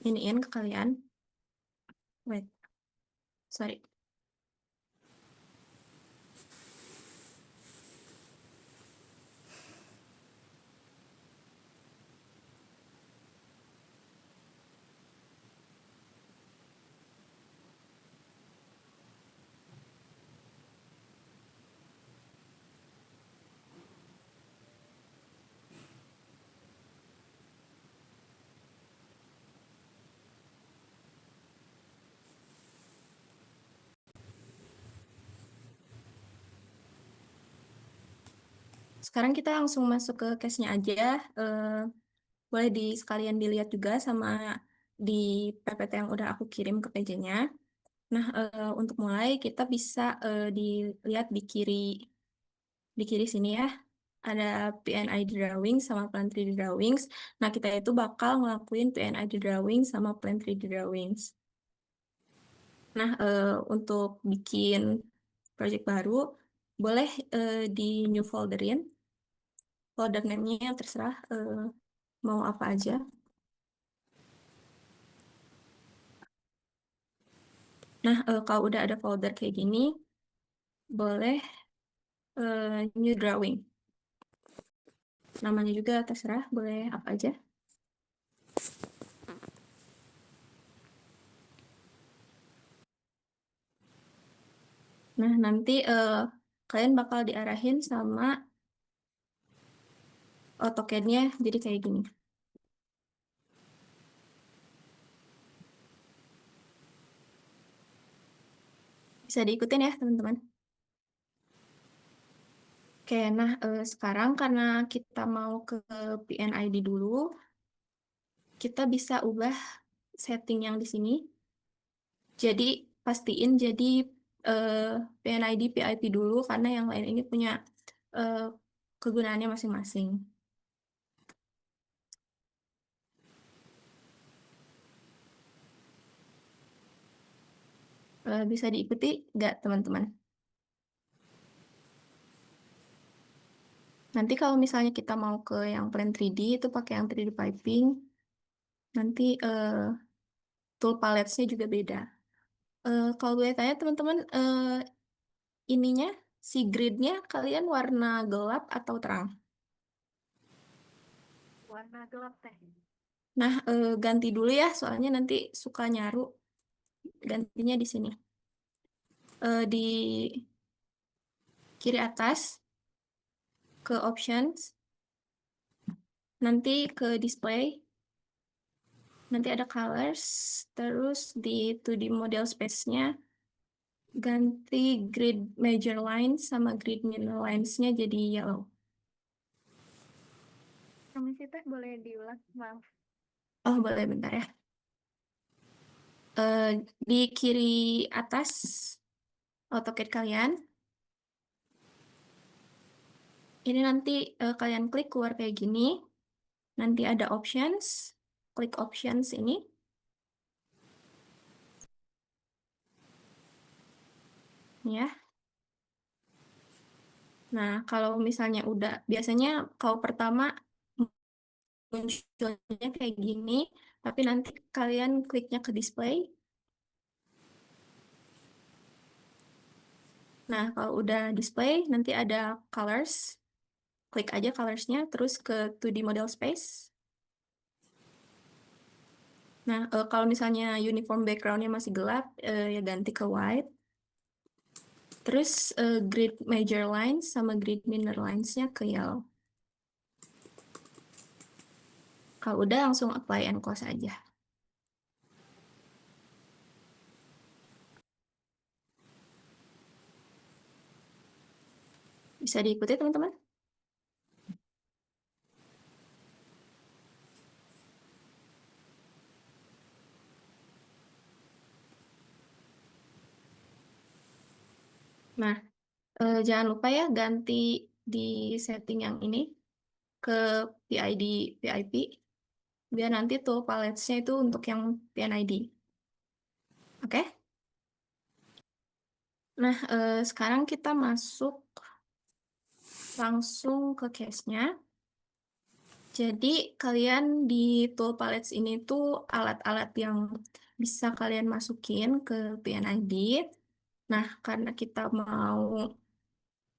iniin ke kalian. Wait, sorry. Sekarang kita langsung masuk ke case-nya aja. Boleh sekalian dilihat juga sama di PPT yang udah aku kirim ke PJ-nya. Nah, untuk mulai kita bisa dilihat di kiri sini ya. Ada PNID drawing sama Plan 3D drawings. Nah, kita itu bakal ngelakuin PNID drawing sama Plan 3D drawings. Nah, untuk bikin project baru, boleh di new folderin. Folder name-nya terserah mau apa aja. Nah, kalau udah ada folder kayak gini, boleh new drawing. Namanya juga terserah, boleh apa aja. Nah, nanti kalian bakal diarahin sama AutoCAD-nya jadi kayak gini. Bisa diikutin ya, teman-teman. Oke, nah sekarang karena kita mau ke PNID dulu, kita bisa ubah setting yang di sini. Jadi pastiin jadi eh, PNID PIP dulu karena yang lain ini punya eh, kegunaannya masing-masing. Bisa diikuti nggak teman-teman? Nanti kalau misalnya kita mau ke yang plan 3D itu pakai yang 3D piping, nanti tool palette-nya juga beda. Kalau boleh tanya teman-teman, ininya si grid-nya kalian warna gelap atau terang? Warna gelap teh. Nah, ganti dulu ya, soalnya nanti suka nyaru. Gantinya di sini. Di kiri atas ke options, nanti ke display, nanti ada colors, terus di 2D model space-nya ganti grid major lines sama grid minor lines-nya jadi yellow. Permisi teh, boleh diulang, maaf. Oh, boleh bentar ya. Eh, di kiri atas AutoCAD kalian, ini nanti kalian klik keluar kayak gini. Nanti ada options, klik options ini. Ya. Nah, kalau misalnya udah, biasanya kalau pertama munculnya kayak gini, tapi nanti kalian kliknya ke display. Nah, kalau udah display, nanti ada colors. Klik aja colorsnya, terus ke 2D model space. Nah, kalau misalnya uniform background-nya masih gelap, ya ganti ke white. Terus grid major lines sama grid minor lines-nya ke yellow. Kalau udah langsung apply and close aja. Bisa diikuti teman-teman? Nah, jangan lupa ya ganti di setting yang ini ke PID PIP biar nanti tuh palette-nya itu untuk yang PNID. Oke? Nah, sekarang kita masuk langsung ke case-nya. Jadi kalian di tool palettes ini tuh alat-alat yang bisa kalian masukin ke PNID. Nah, karena kita mau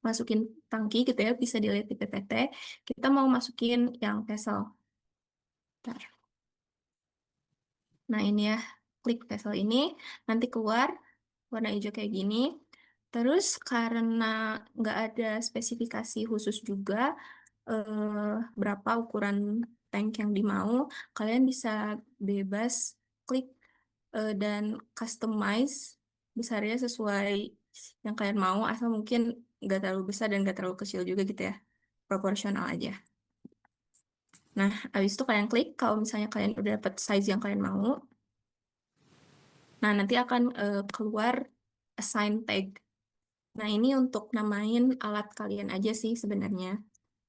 masukin tangki gitu ya, bisa dilihat di PPT. Kita mau masukin yang vessel. Bentar. Nah, ini ya, klik vessel ini, nanti keluar warna hijau kayak gini. Terus karena nggak ada spesifikasi khusus juga berapa ukuran tank yang dimau, kalian bisa bebas klik dan customize besarnya sesuai yang kalian mau, asal mungkin nggak terlalu besar dan nggak terlalu kecil juga gitu ya, proporsional aja. Nah, habis itu kalian klik kalau misalnya kalian udah dapet size yang kalian mau. Nah, nanti akan keluar assign tag. Nah, ini untuk namain alat kalian aja sih sebenarnya.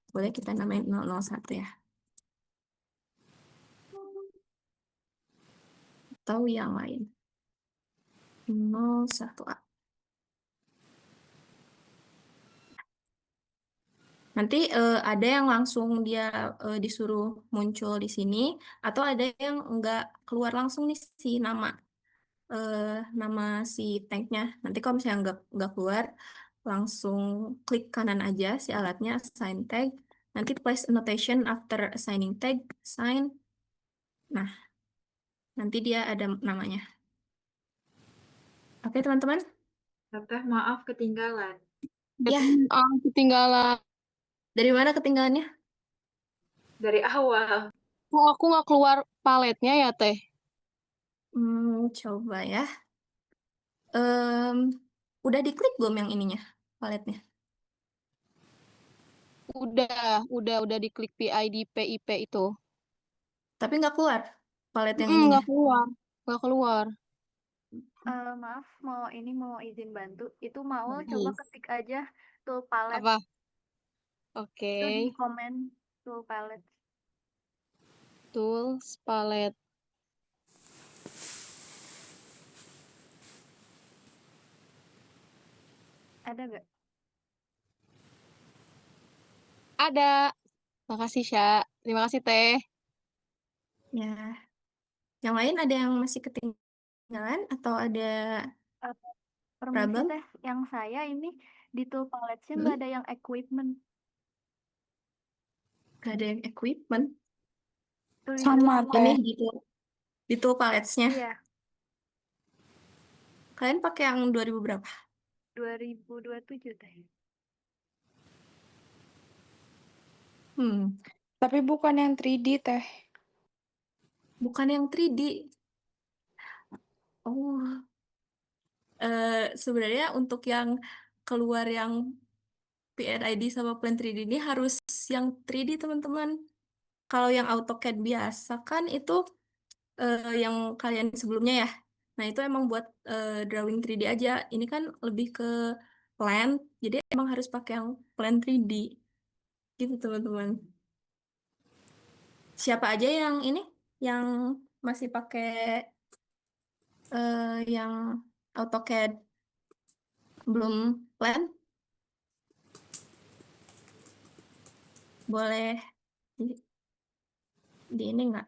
Boleh kita namain 001 ya. Atau yang lain. 01A. Nanti ada yang langsung dia disuruh muncul di sini, atau ada yang nggak keluar langsung nih si eh, nama si tanknya. Nanti kalau misalnya nggak keluar, langsung klik kanan aja si alatnya, assign tag. Nanti place annotation after assigning tag, sign. Nah, nanti dia ada namanya. Oke, teman-teman. Teteh maaf ketinggalan. Ya, Ketinggalan. dari mana ketinggalannya? Dari awal. Kok aku nggak keluar paletnya ya, Teh? Coba ya. Em, udah diklik belum yang ininya, paletnya? Udah diklik PID PIP itu. Tapi nggak keluar palet yang ininya. Nggak keluar. Nggak keluar. Maaf, mau izin bantu. Itu mau coba Hmm. ketik aja tool palette. Apa? Oke. Itu di komen tool palette. Tools, palette. Ada nggak? Ada. Makasih, Sya. Terima kasih, Teh. Ya, yang lain ada yang masih ketinggalan atau ada Eh, Permisi problem? teh, yang saya ini di tool palette-nya Hmm? nggak ada yang equipment. Gak ada yang equipment. Tulisan Sama, Ini Teh. di tool pallets-nya. iya, Kalian pakai yang 2000 berapa? 2027 teh. Hmm, Tapi bukan yang 3D, Teh. bukan yang 3D. Oh, sebenarnya untuk yang keluar yang PNID sama Plan 3D ini harus yang 3D, teman-teman. Kalau yang AutoCAD biasa kan itu yang kalian sebelumnya ya. Nah, itu emang buat drawing 3D aja. Ini kan lebih ke plan, jadi emang harus pakai yang plan 3D. Gitu, teman-teman. Siapa aja yang ini yang masih pakai yang AutoCAD belum plan? Boleh di, di ini nggak?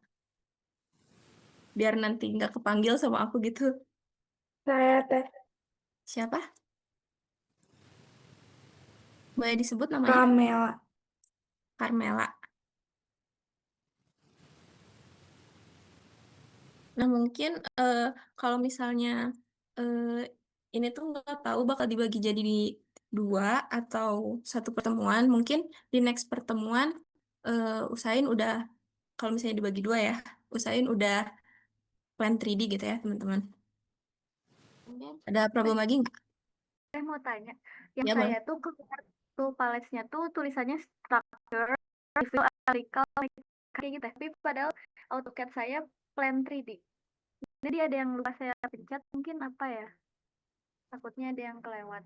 Biar nanti nggak kepanggil sama aku gitu. Saya, Teh. Siapa? Boleh disebut namanya? Kamela. Carmela. Nah, mungkin kalau misalnya eh, ini tuh nggak tahu bakal dibagi jadi di dua atau satu pertemuan, mungkin di next pertemuan usahain udah, kalau misalnya dibagi dua ya, usahain udah plan 3D gitu ya, teman-teman. Ada problem lagi nggak? Saya mau tanya, yang Ya, saya boleh. tuh keluar tool palette-nya tuh tulisannya structure, review, article, kayak gitu. Tapi padahal AutoCAD saya plan 3D. Jadi ada yang lupa saya pencet, mungkin apa ya? Takutnya ada yang kelewat.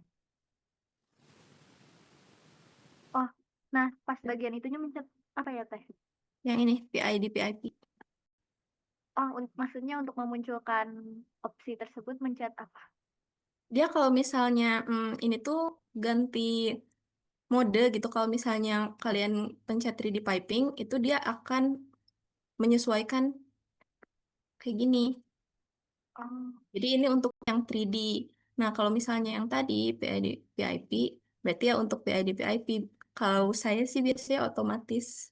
Oh, nah pas bagian itunya mencet apa ya teh? Yang ini, PID, PIP. Oh, maksudnya untuk memunculkan opsi tersebut mencet apa? Dia kalau misalnya ini tuh ganti mode gitu. Kalau misalnya kalian pencet 3D piping, itu dia akan menyesuaikan kayak gini. Oh, Jadi ini untuk yang 3D. Nah, kalau misalnya yang tadi PID VIP, berarti ya untuk PID VIP. Kalau saya sih biasanya otomatis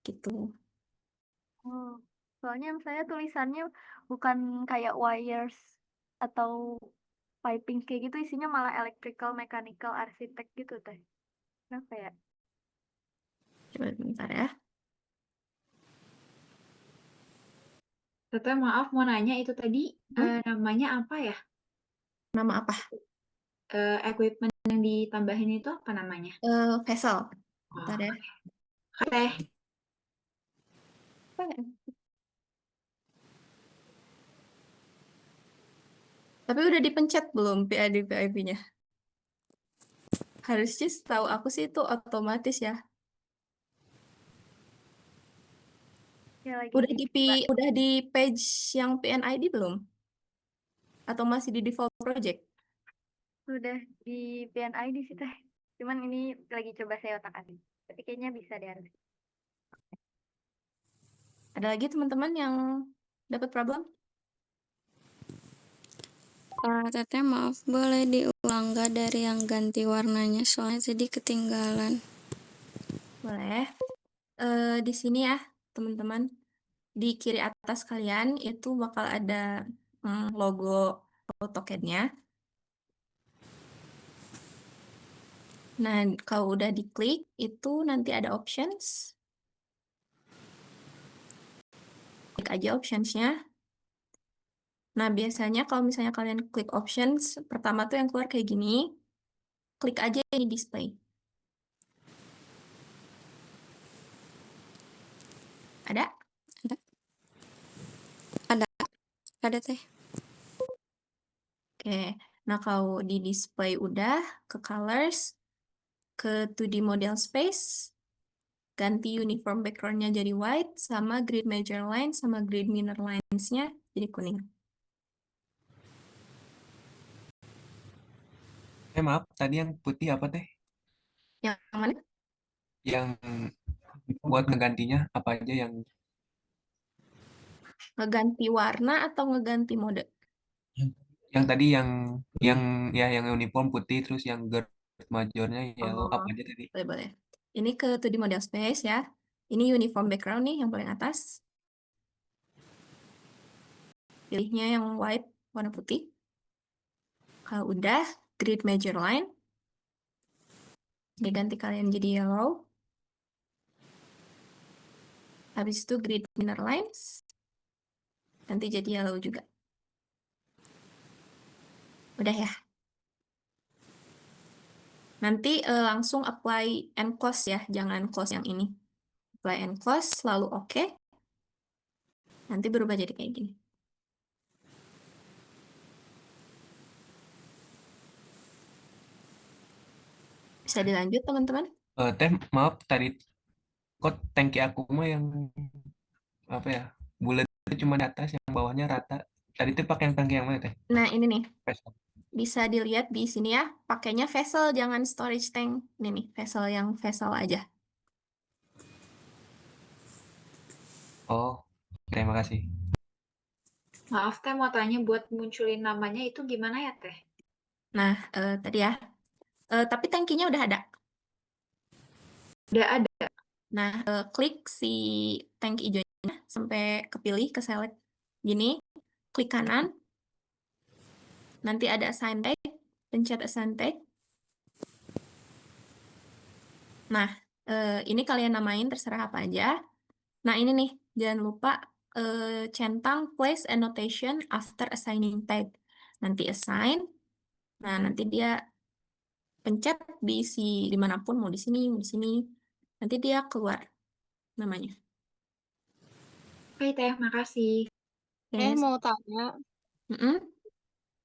gitu. oh. Soalnya yang saya tulisannya bukan kayak wires atau piping kayak gitu, isinya malah electrical, mechanical, arsitek gitu teh. Kenapa ya? Coba bentar ya. Teteh maaf mau nanya itu tadi Hmm? namanya apa ya? Nama apa? Equipment yang ditambahin itu apa namanya? Vessel. Oh, Bentar ya. Teh, Apa ya? Tapi udah dipencet belum PID VIP-nya? Harusnya setahu aku sih itu otomatis ya. Ya lagi Udah di dicoba. udah di page yang PNID belum? Atau masih di default project? Sudah di PNID sih teh. Cuman ini lagi coba saya otak-atik. Tapi kayaknya bisa deh harus. Ada lagi teman-teman yang dapat problem? Teteh maaf boleh diulang gak dari yang ganti warnanya soalnya tadi ketinggalan. Boleh. Di sini ya, teman-teman. Di kiri atas kalian itu bakal ada logo AutoCAD-nya. Nah, kalau udah diklik, itu nanti ada options. Klik aja options-nya. Nah, biasanya kalau misalnya kalian klik options, pertama tuh yang keluar kayak gini. Klik aja ini display. Ada? Ada teh. Oke. Nah, kalau di display udah, ke colors, ke 2D model space, ganti uniform background-nya jadi white, sama grid major line, sama grid minor lines-nya jadi kuning. Maaf, tadi yang putih apa teh? Yang mana? Yang buat ngegantinya apa aja yang Ngeganti warna atau ngeganti mode? yang tadi yang ya yang uniform putih terus yang guard majornya yellow Oh, apa aja tadi? boleh-boleh. Ini ke 2D model space ya. Ini uniform background nih yang paling atas. Pilihnya yang white, warna putih. Kalau udah, grid major line. Diganti kalian jadi yellow. Habis itu grid minor lines. Nanti jadi yellow juga. Udah ya. Nanti langsung apply and close ya. Jangan close yang ini. Apply and close, lalu oke. Nanti berubah jadi kayak gini. Bisa dilanjut teman-teman? Teh maaf tadi kok tangki aku mah yang apa ya bulat cuma di atas yang bawahnya rata. Tadi tuh pakai yang tangki yang mana teh? Nah, ini nih. Vessel. Bisa dilihat di sini ya. Pakainya vessel, jangan storage tank. Ini nih, vessel yang vessel aja. Oh, terima kasih. maaf teh mau tanya buat munculin namanya itu gimana ya teh? Nah, tadi ya. Tapi tankinya udah ada. Udah ada. Nah, klik si tank hijaunya sampai kepilih, ke select gini. Klik kanan. Nanti ada assign tag. Pencet assign tag. Nah, ini kalian namain terserah apa aja. Nah, ini nih, jangan lupa centang place annotation after assigning tag. Nanti assign. Nah, nanti dia pencet diisi dimanapun, mau di sini, mau di sini. Nanti dia keluar namanya. Oke teh, makasih. Oke. Mau tanya, Mm-mm.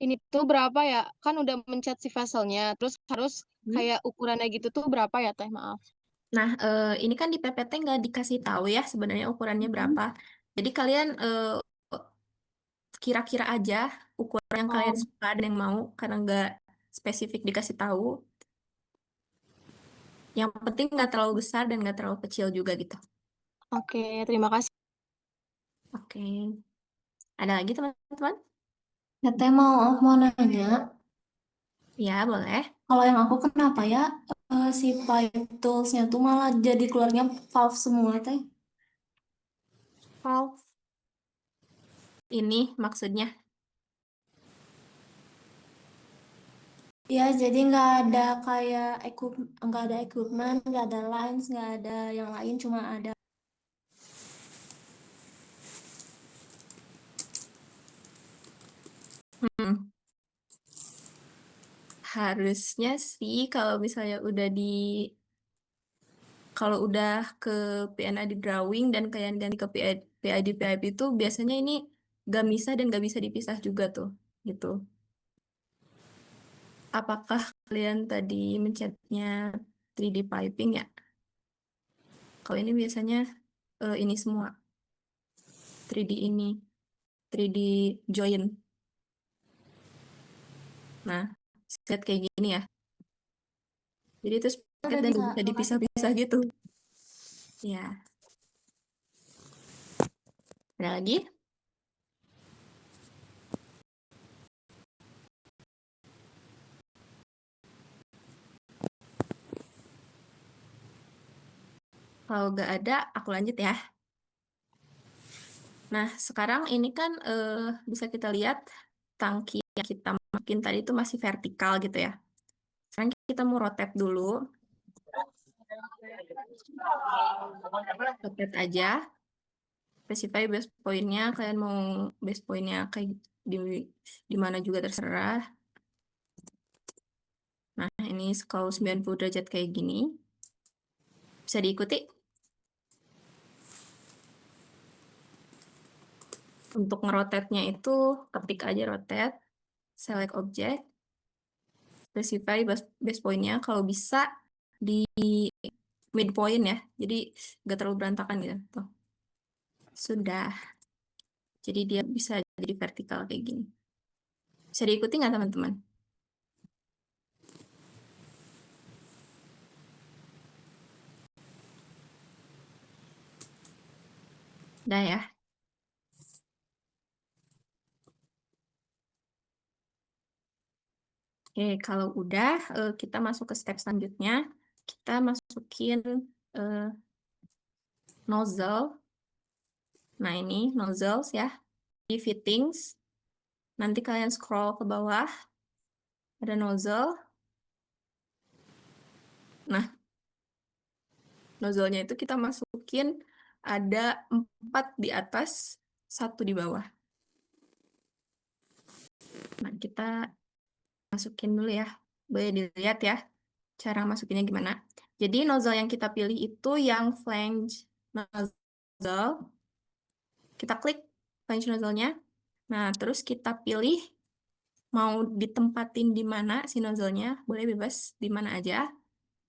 ini tuh berapa ya? Kan udah mencet si vesselnya, terus harus Hmm. kayak ukurannya gitu tuh berapa ya, Teh? Maaf. Nah, ini kan di PPT nggak dikasih tahu ya sebenarnya ukurannya berapa. Jadi kalian kira-kira aja ukuran yang kalian Oh, suka dan yang mau, karena nggak spesifik dikasih tahu. Yang penting nggak terlalu besar dan nggak terlalu kecil juga gitu. Oke, terima kasih. Oke. Ada lagi teman-teman? Teteh mau nanya, Ya, boleh. kalau yang aku kenapa ya si pipe toolsnya tuh malah jadi keluarnya valve semua teh? Valve ini maksudnya. Ya, jadi nggak ada equipment, nggak ada lines, nggak ada yang lain, cuma ada. Hmm. Harusnya sih kalau udah ke PNA di drawing dan kayak ganti ke PID PIP itu biasanya ini gak bisa dan gak bisa dipisah juga tuh gitu. Apakah kalian tadi mencetnya 3D piping ya? Kalau ini biasanya ini semua 3D ini 3D join. Nah, set kayak gini ya. Jadi itu sepaket Udah dan bisa, gak bisa makasih dipisah-pisah teh. gitu. Ya, ada lagi? Kalau gak ada, aku lanjut ya. Nah, sekarang ini kan bisa kita lihat tangki yang kita masukin tadi itu masih vertikal gitu ya. Sekarang kita mau rotate dulu. Rotate aja. Specify base point-nya. Kalian mau base point-nya kayak di, di mana juga terserah. Nah, ini kalau 90 derajat kayak gini. Bisa diikuti. Untuk ngerotate-nya itu ketik aja rotate. Select object. Specify base point-nya. Kalau bisa di midpoint ya. Jadi nggak terlalu berantakan gitu. Tuh. Sudah. Jadi dia bisa jadi vertikal kayak gini. Bisa diikuti nggak teman-teman? Udah ya. Oke, kalau udah kita masuk ke step selanjutnya. Kita masukin nozzle. Nah ini nozzles ya. Di fittings. Nanti kalian scroll ke bawah. Ada nozzle. Nah, nozzle-nya itu kita masukin ada 4 di atas, 1 di bawah. Nah, kita masukin dulu ya. Boleh dilihat ya cara masukinnya gimana. Jadi nozzle yang kita pilih itu yang flange nozzle. Kita klik flange nozzle-nya. Nah, terus kita pilih mau ditempatin di mana si nozzle-nya. Boleh bebas di mana aja.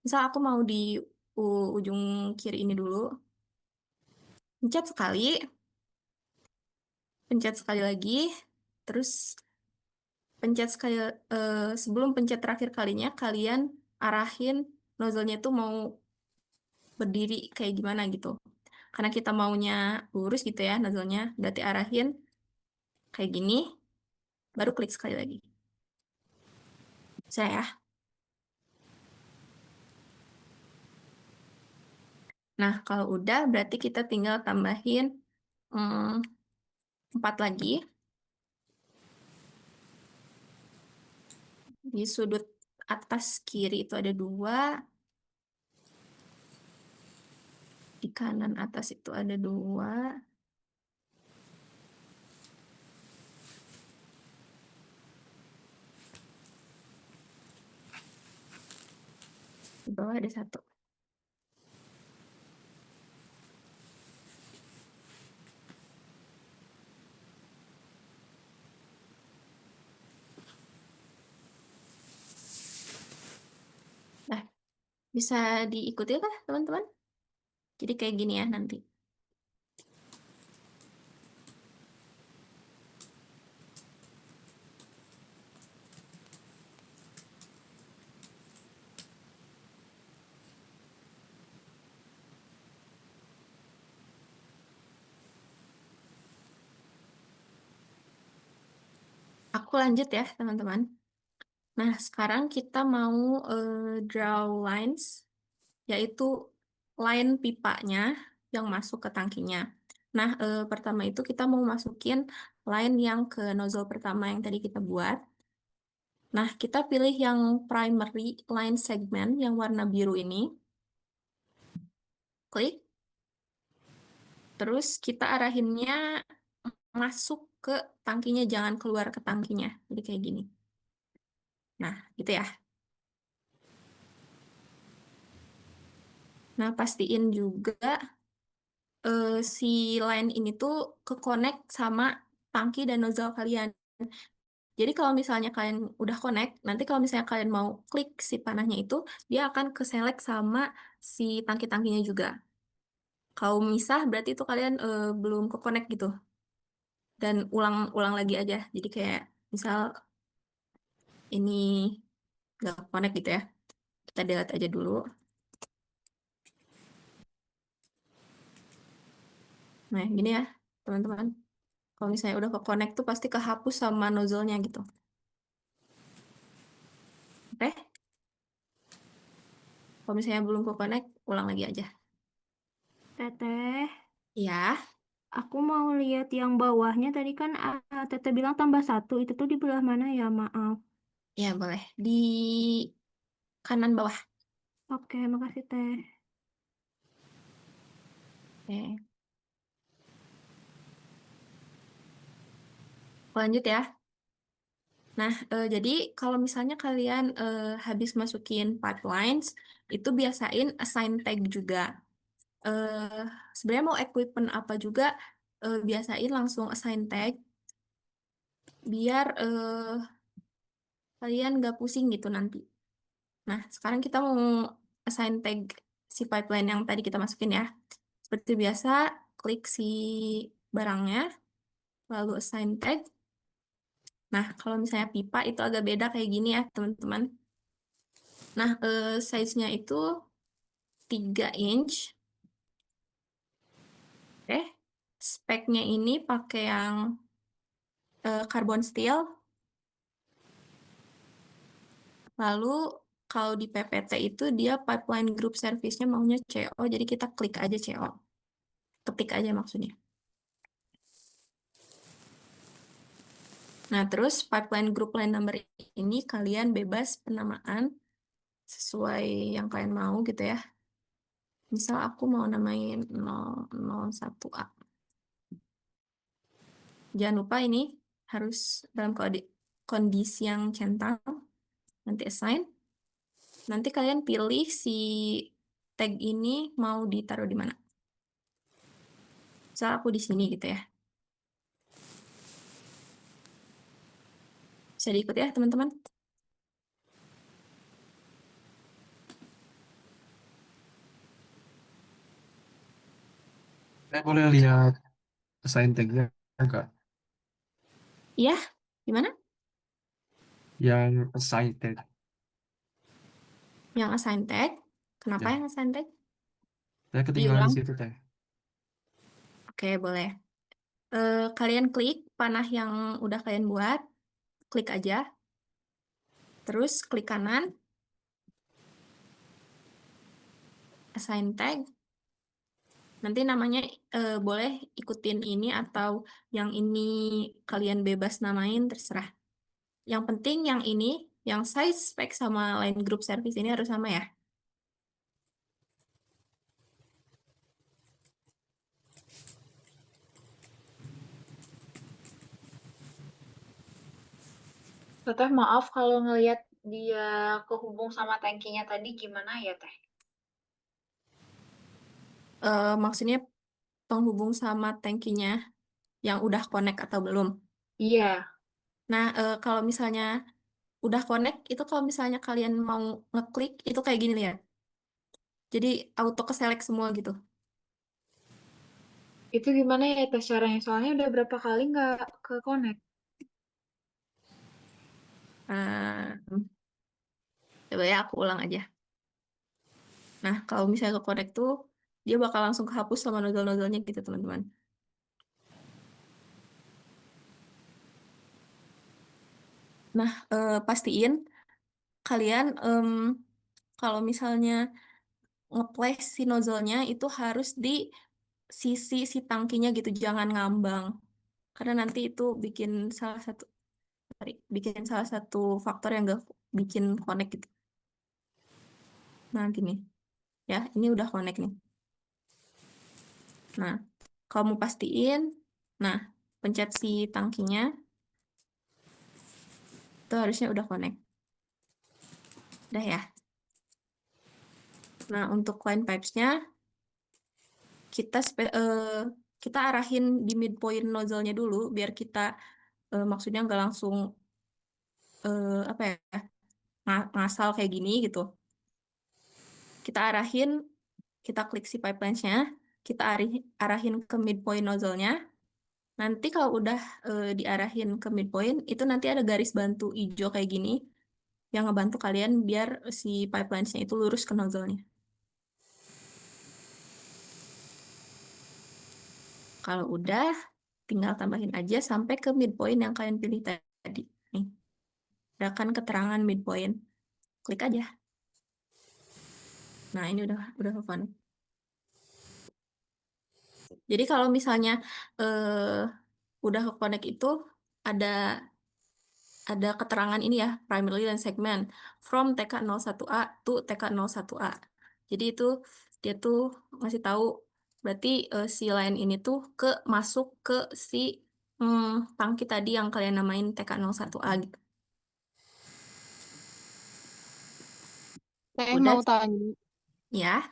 Misal aku mau di ujung kiri ini dulu. Pencet sekali lagi. Terus sebelum pencet terakhir kalinya, kalian arahin nozzle-nya itu mau berdiri kayak gimana gitu. Karena kita maunya lurus gitu ya nozzle-nya, berarti arahin kayak gini, baru klik sekali lagi. Bisa ya? Nah, kalau udah berarti kita tinggal tambahin 4 lagi. Di sudut atas kiri itu ada 2. Di kanan atas itu ada 2. Di bawah ada 1. Nah, bisa diikuti kah teman-teman? Jadi kayak gini ya nanti. aku lanjut ya, teman-teman. Nah, sekarang kita mau draw lines, yaitu line pipanya yang masuk ke tangkinya. Nah, pertama itu kita mau masukin line yang ke nozzle pertama yang tadi kita buat. Nah, kita pilih yang primary line segment yang warna biru ini. Klik. Terus kita arahinnya masuk ke tangkinya, jangan keluar ke tangkinya. Jadi kayak gini. Nah, gitu ya. Nah, pastiin juga si line ini tuh ke-connect sama tangki dan nozzle kalian. Jadi kalau misalnya kalian udah connect, nanti kalau misalnya kalian mau klik si panahnya itu, dia akan ke-select sama si tangki-tangkinya juga. Kalau misah, berarti itu kalian belum ke-connect gitu. Dan ulang lagi aja. Jadi kayak misal ini nggak connect gitu ya. Kita delete aja dulu. Nah, gini ya, teman-teman. Kalau misalnya udah ke-connect tuh pasti kehapus sama nozzle-nya gitu. Oke? Kalau misalnya belum ke-connect, ulang lagi aja. Teteh, Ya, aku mau lihat yang bawahnya tadi kan Teteh bilang tambah 1, itu tuh di belah mana ya, maaf. ya boleh. Di kanan bawah. Oke, makasih Teh. Oke. Lanjut ya. Nah, jadi kalau misalnya kalian habis masukin pipelines, itu biasain assign tag juga. Eh, Sebenarnya mau equipment apa juga, biasain langsung assign tag, biar kalian nggak pusing gitu nanti. Nah, sekarang kita mau assign tag si pipeline yang tadi kita masukin ya. Seperti biasa, klik si barangnya, lalu assign tag. Nah, kalau misalnya pipa itu agak beda kayak gini ya, teman-teman. Nah, size-nya itu 3 inch. Oke. Speknya ini pakai yang carbon steel. Lalu, kalau di PPT itu dia pipeline group service-nya maunya CO, jadi kita klik aja CO. Ketik aja maksudnya. Nah, terus pipeline group line number ini kalian bebas penamaan sesuai yang kalian mau gitu ya. Misal aku mau namain 001A. Jangan lupa ini harus dalam kondisi yang centang. Nanti assign. Nanti kalian pilih si tag ini mau ditaruh di mana. Misal aku di sini gitu ya. Bisa diikuti ya teman-teman. Saya boleh lihat assign tag-nya enggak? Iya, gimana? Yang assign tag. Yang assign tag. Kenapa Ya, yang assign tag? saya ketinggalan di Diulang. situ, Teh. Oke, boleh. Kalian klik panah yang udah kalian buat. Klik aja. Terus klik kanan. Assign tag. Nanti namanya boleh ikutin ini atau yang ini kalian bebas namain, terserah. Yang penting yang ini, yang size, spek, sama line group service ini harus sama ya. Teteh maaf kalau ngelihat dia kehubung sama tangkinya tadi gimana ya Teh? Maksudnya penghubung sama tangkinya yang udah connect atau belum. Iya, Nah, kalau misalnya udah connect, itu kalau misalnya kalian mau ngeklik, itu kayak gini lihat. Jadi auto ke-select semua gitu. itu gimana ya Teh caranya? Soalnya udah berapa kali nggak ke connect. Eh, Coba ya aku ulang aja. Nah, kalau misalnya ke-connect tuh, dia bakal langsung kehapus sama nozzle-nozzlenya gitu, teman-teman. Nah, pastiin kalian kalau misalnya ngeplace si nozzle-nya itu harus di sisi si tangkinya gitu, jangan ngambang. Karena nanti itu bikin salah satu bikin salah satu faktor yang gak bikin connect gitu. Nah, gini. Ya, ini udah connect nih. Nah, kamu pastiin, nah, pencet si tangkinya, itu harusnya udah connect. Udah ya. Nah, untuk line pipes-nya, kita kita arahin di midpoint nozzle-nya dulu, biar kita maksudnya nggak langsung apa ya, ngasal kayak gini gitu. Kita arahin, kita klik si pipelines-nya, kita arahin ke midpoint nozzle-nya. Nanti kalau udah diarahin ke midpoint, itu nanti ada garis bantu hijau kayak gini yang ngebantu kalian biar si pipelines-nya itu lurus ke nozzle-nya. Kalau udah, tinggal tambahin aja sampai ke midpoint yang kalian pilih tadi. Nih, ada kan keterangan midpoint. Klik aja. Nah, ini udah fun. Jadi kalau misalnya udah ke connect itu ada keterangan ini ya, primarily dan segment from TK01A to TK01A. Jadi itu dia tuh ngasih tahu berarti si line ini tuh masuk ke si tangki tadi yang kalian namain TK01A gitu. Teh Udah mau tanya. ya.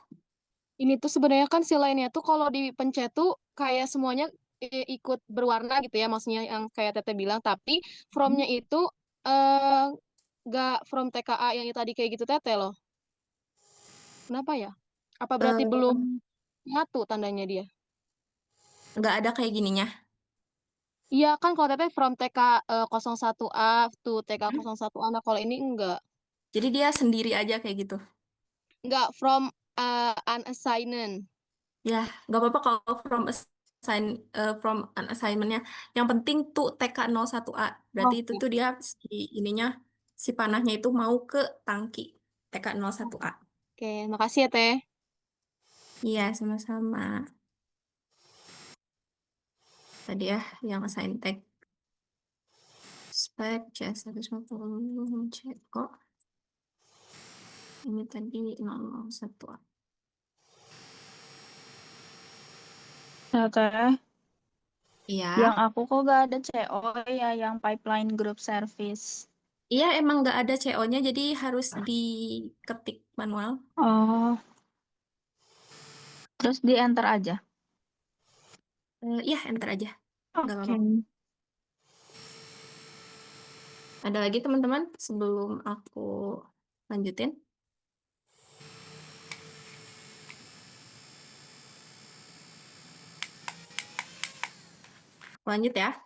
Ini tuh sebenarnya kan si lainnya tuh kalau dipencet tuh kayak semuanya ikut berwarna gitu ya, maksudnya yang kayak Teteh bilang, tapi from-nya itu eh nggak from TKA yang tadi kayak gitu Teteh loh. Kenapa ya? Apa berarti belum Eh, nyatu tandanya dia? nggak ada kayak gininya. Iya kan kalau Teteh from TK 01A to TK Hmm? 01A, nah kalau ini enggak. Jadi dia sendiri aja kayak gitu. Enggak from unassigned. Ya, nggak apa-apa kalau from an assignment-nya. Yang penting tuh TK01A. Berarti itu Oke. tuh dia ininya si panahnya itu mau ke tangki TK01A. Oke, makasih ya Teh. Iya, sama-sama. Tadi ya yang assign tag spek C150 cek kok. Ini tadi 001A. Teh, yang Iya. aku kok gak ada CO ya, yang pipeline group service. Iya, emang nggak ada CO-nya, jadi harus diketik manual. Oh, terus di enter aja. Iya, enter aja. Nggak Oke. apa-apa. Ada lagi teman-teman sebelum aku lanjutin? Lanjut ya.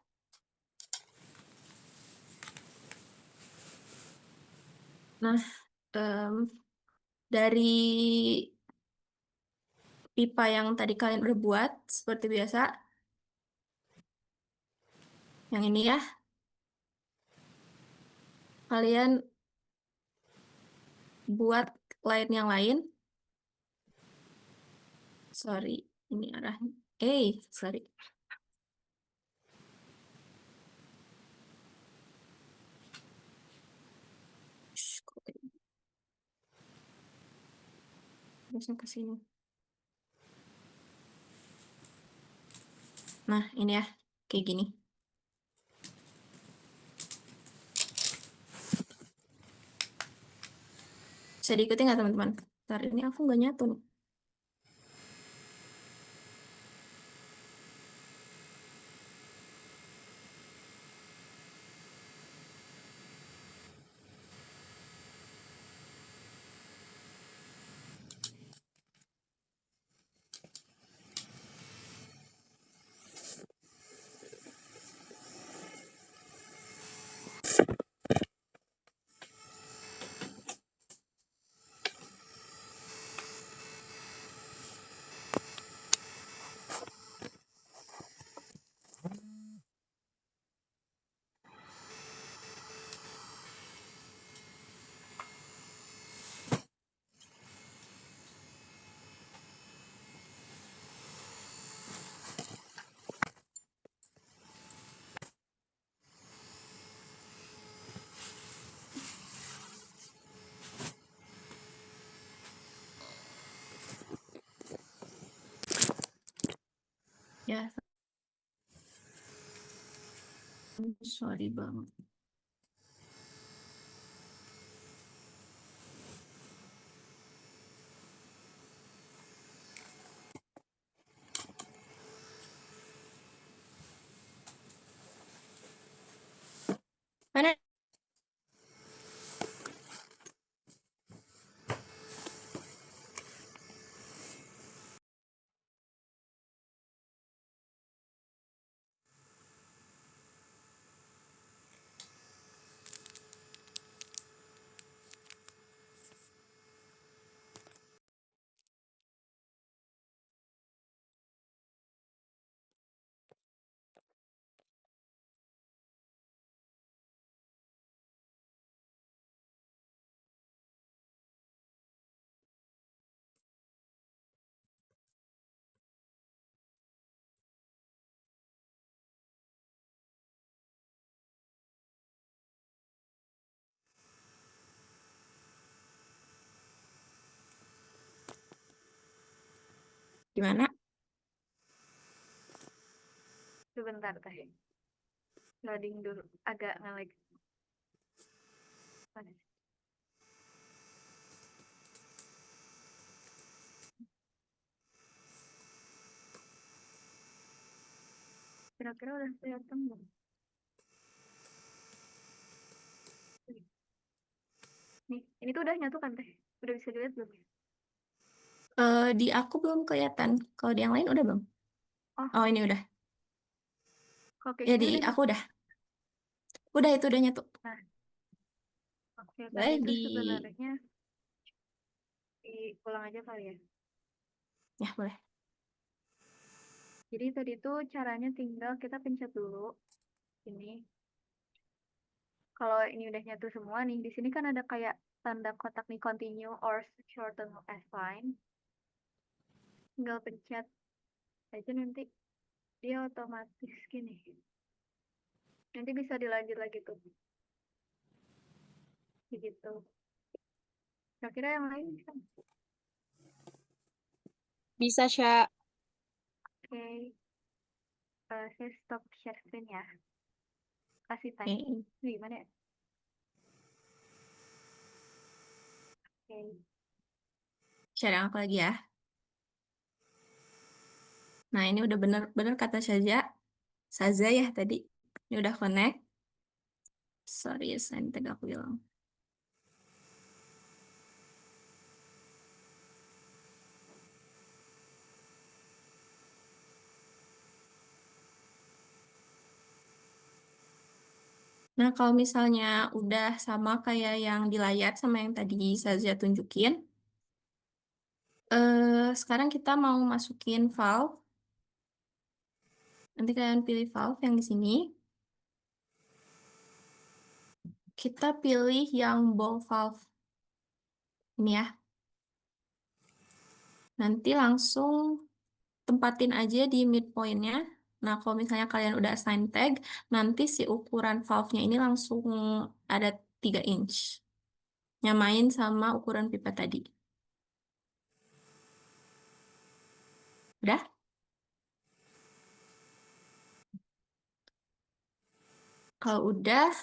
Nah, em, dari pipa yang tadi kalian udah buat, seperti biasa, yang ini ya, kalian buat line yang lain. Sorry, ini arahnya. Sorry. Shh, kok kayak gini? Harusnya ke sini. Nah, ini ya, kayak gini. Bisa diikuti nggak teman-teman? Ntar ini aku nggak nyatu nih. Sorry banget. Mana? Gimana? Sebentar teh. Loading dulu. Agak nge-lag. Mana? Kira-kira udah kelihatan belum? Nih, ini tuh udah nyatu kan teh? Udah bisa dilihat belum? Di aku belum kelihatan. Kalau di yang lain udah belum? Oh, Oh, ini udah. kalau kayak Ya, gini di udah aku nyatu. udah. Udah, itu udah nyatu. Nah, oke. Tadi Boleh itu di... sebenarnya diulang aja kali ya. Ya, boleh. Jadi tadi tuh caranya tinggal kita pencet dulu. Ini. Kalau ini udah nyatu semua nih, di sini kan ada kayak tanda kotak nih continue or shorten as line. Tinggal pencet aja nanti dia otomatis gini. Nanti bisa dilanjut lagi tuh. Begitu. Kira-kira yang lain bisa. Bisa, Sya. Oke. Saya stop share screen ya. Kasih time. Oke. Ini gimana ya? Oke. Share yang aku lagi ya. Nah, ini udah bener-bener kata Saza ya tadi. Ini udah connect. Sorry, saya tadi aku bilang. Nah, kalau misalnya udah sama kayak yang di layar sama yang tadi Saza tunjukin, sekarang kita mau masukin valve. Nanti kalian pilih valve yang di sini. Kita pilih yang ball valve. Ini ya. Nanti langsung tempatin aja di midpoint-nya. Nah, kalau misalnya kalian udah assign tag, nanti si ukuran valve-nya ini langsung ada 3 inch. Nyamain sama ukuran pipet tadi. Udah? Kalau udah,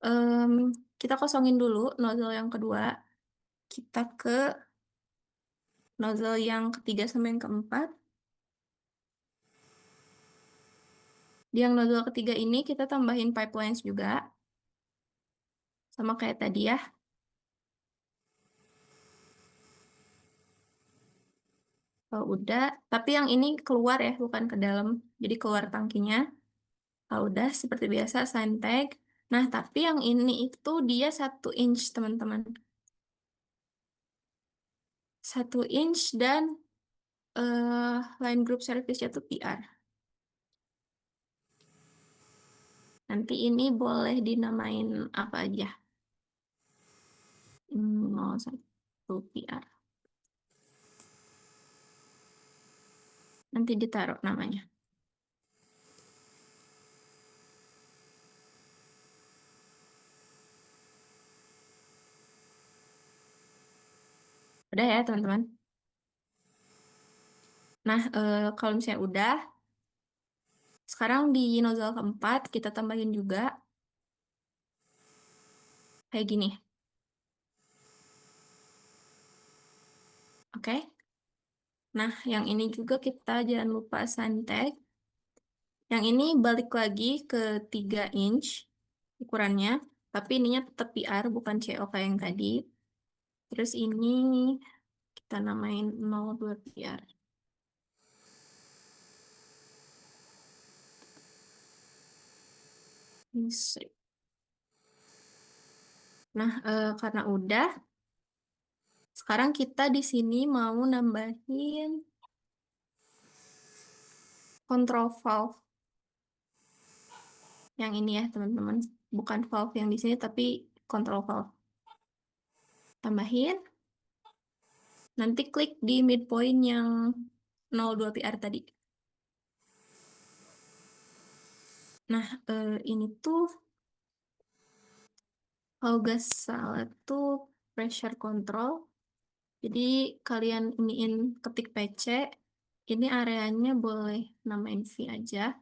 em, kita kosongin dulu nozzle yang kedua. Kita ke nozzle yang ketiga sama yang keempat. Di yang nozzle ketiga ini kita tambahin pipelines juga. Sama kayak tadi ya. Kalau udah, tapi yang ini keluar ya, bukan ke dalam. Jadi keluar tangkinya. Kalau udah, seperti biasa, sign tag. Nah, tapi yang ini itu dia 1 inch, teman-teman. 1 inch dan line group service-nya tuh PR. Nanti ini boleh dinamain apa aja. 01 PR. Nanti ditaruh namanya. Udah ya, teman-teman. Nah, kalau misalnya udah, Sekarang di nozzle keempat kita tambahin juga kayak gini. Oke. Nah, yang ini juga kita jangan lupa assign tag. Yang ini balik lagi ke 3 inch ukurannya, tapi ininya tetap PR bukan CO kayak yang tadi. Terus ini kita namain 02 PR. Ini. Nah, karena udah, sekarang kita di sini mau nambahin control valve. Yang ini ya, teman-teman. Bukan valve yang di sini, tapi control valve. Tambahin. Nanti klik di midpoint yang 02 PR tadi. Nah, ini tuh kalau gak salah tuh pressure control. Jadi kalian iniin ketik PC. Ini areanya boleh namain V aja.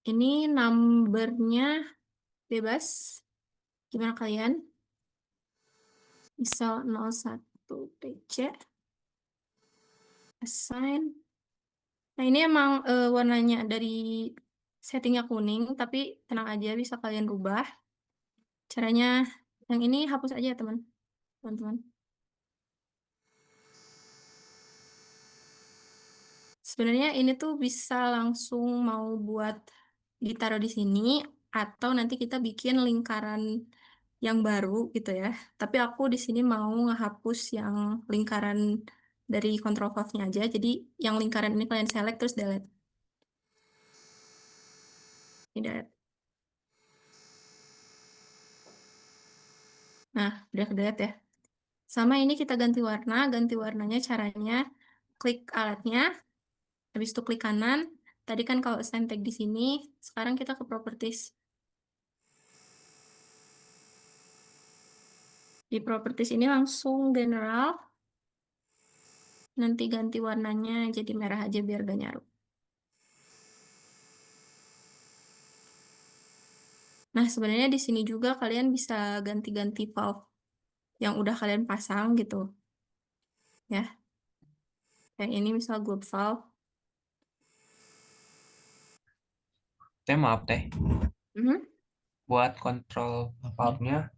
Ini numbernya bebas. Gimana kalian? Misal 01 PC. Assign. Nah, ini emang warnanya dari settingnya kuning, tapi tenang aja bisa kalian rubah. Caranya yang ini hapus aja teman-teman. Sebenarnya ini tuh bisa langsung mau buat ditaruh di sini atau nanti kita bikin lingkaran yang baru gitu ya. Tapi aku di sini mau ngehapus yang lingkaran dari control valve-nya aja. Jadi yang lingkaran ini kalian select terus delete. Ini delete. Nah, udah delete ya. Sama ini kita ganti warna. Ganti warnanya caranya klik alatnya, habis itu klik kanan. Tadi kan kalau assign tag di sini, sekarang kita ke properties. Di properties ini langsung general. Nanti ganti warnanya jadi merah aja biar gak nyaru. Nah, sebenarnya di sini juga kalian bisa ganti-ganti valve yang udah kalian pasang gitu. Ya. Kayak ini misal globe valve. Teh maaf teh. Mhm. Buat kontrol valve-nya,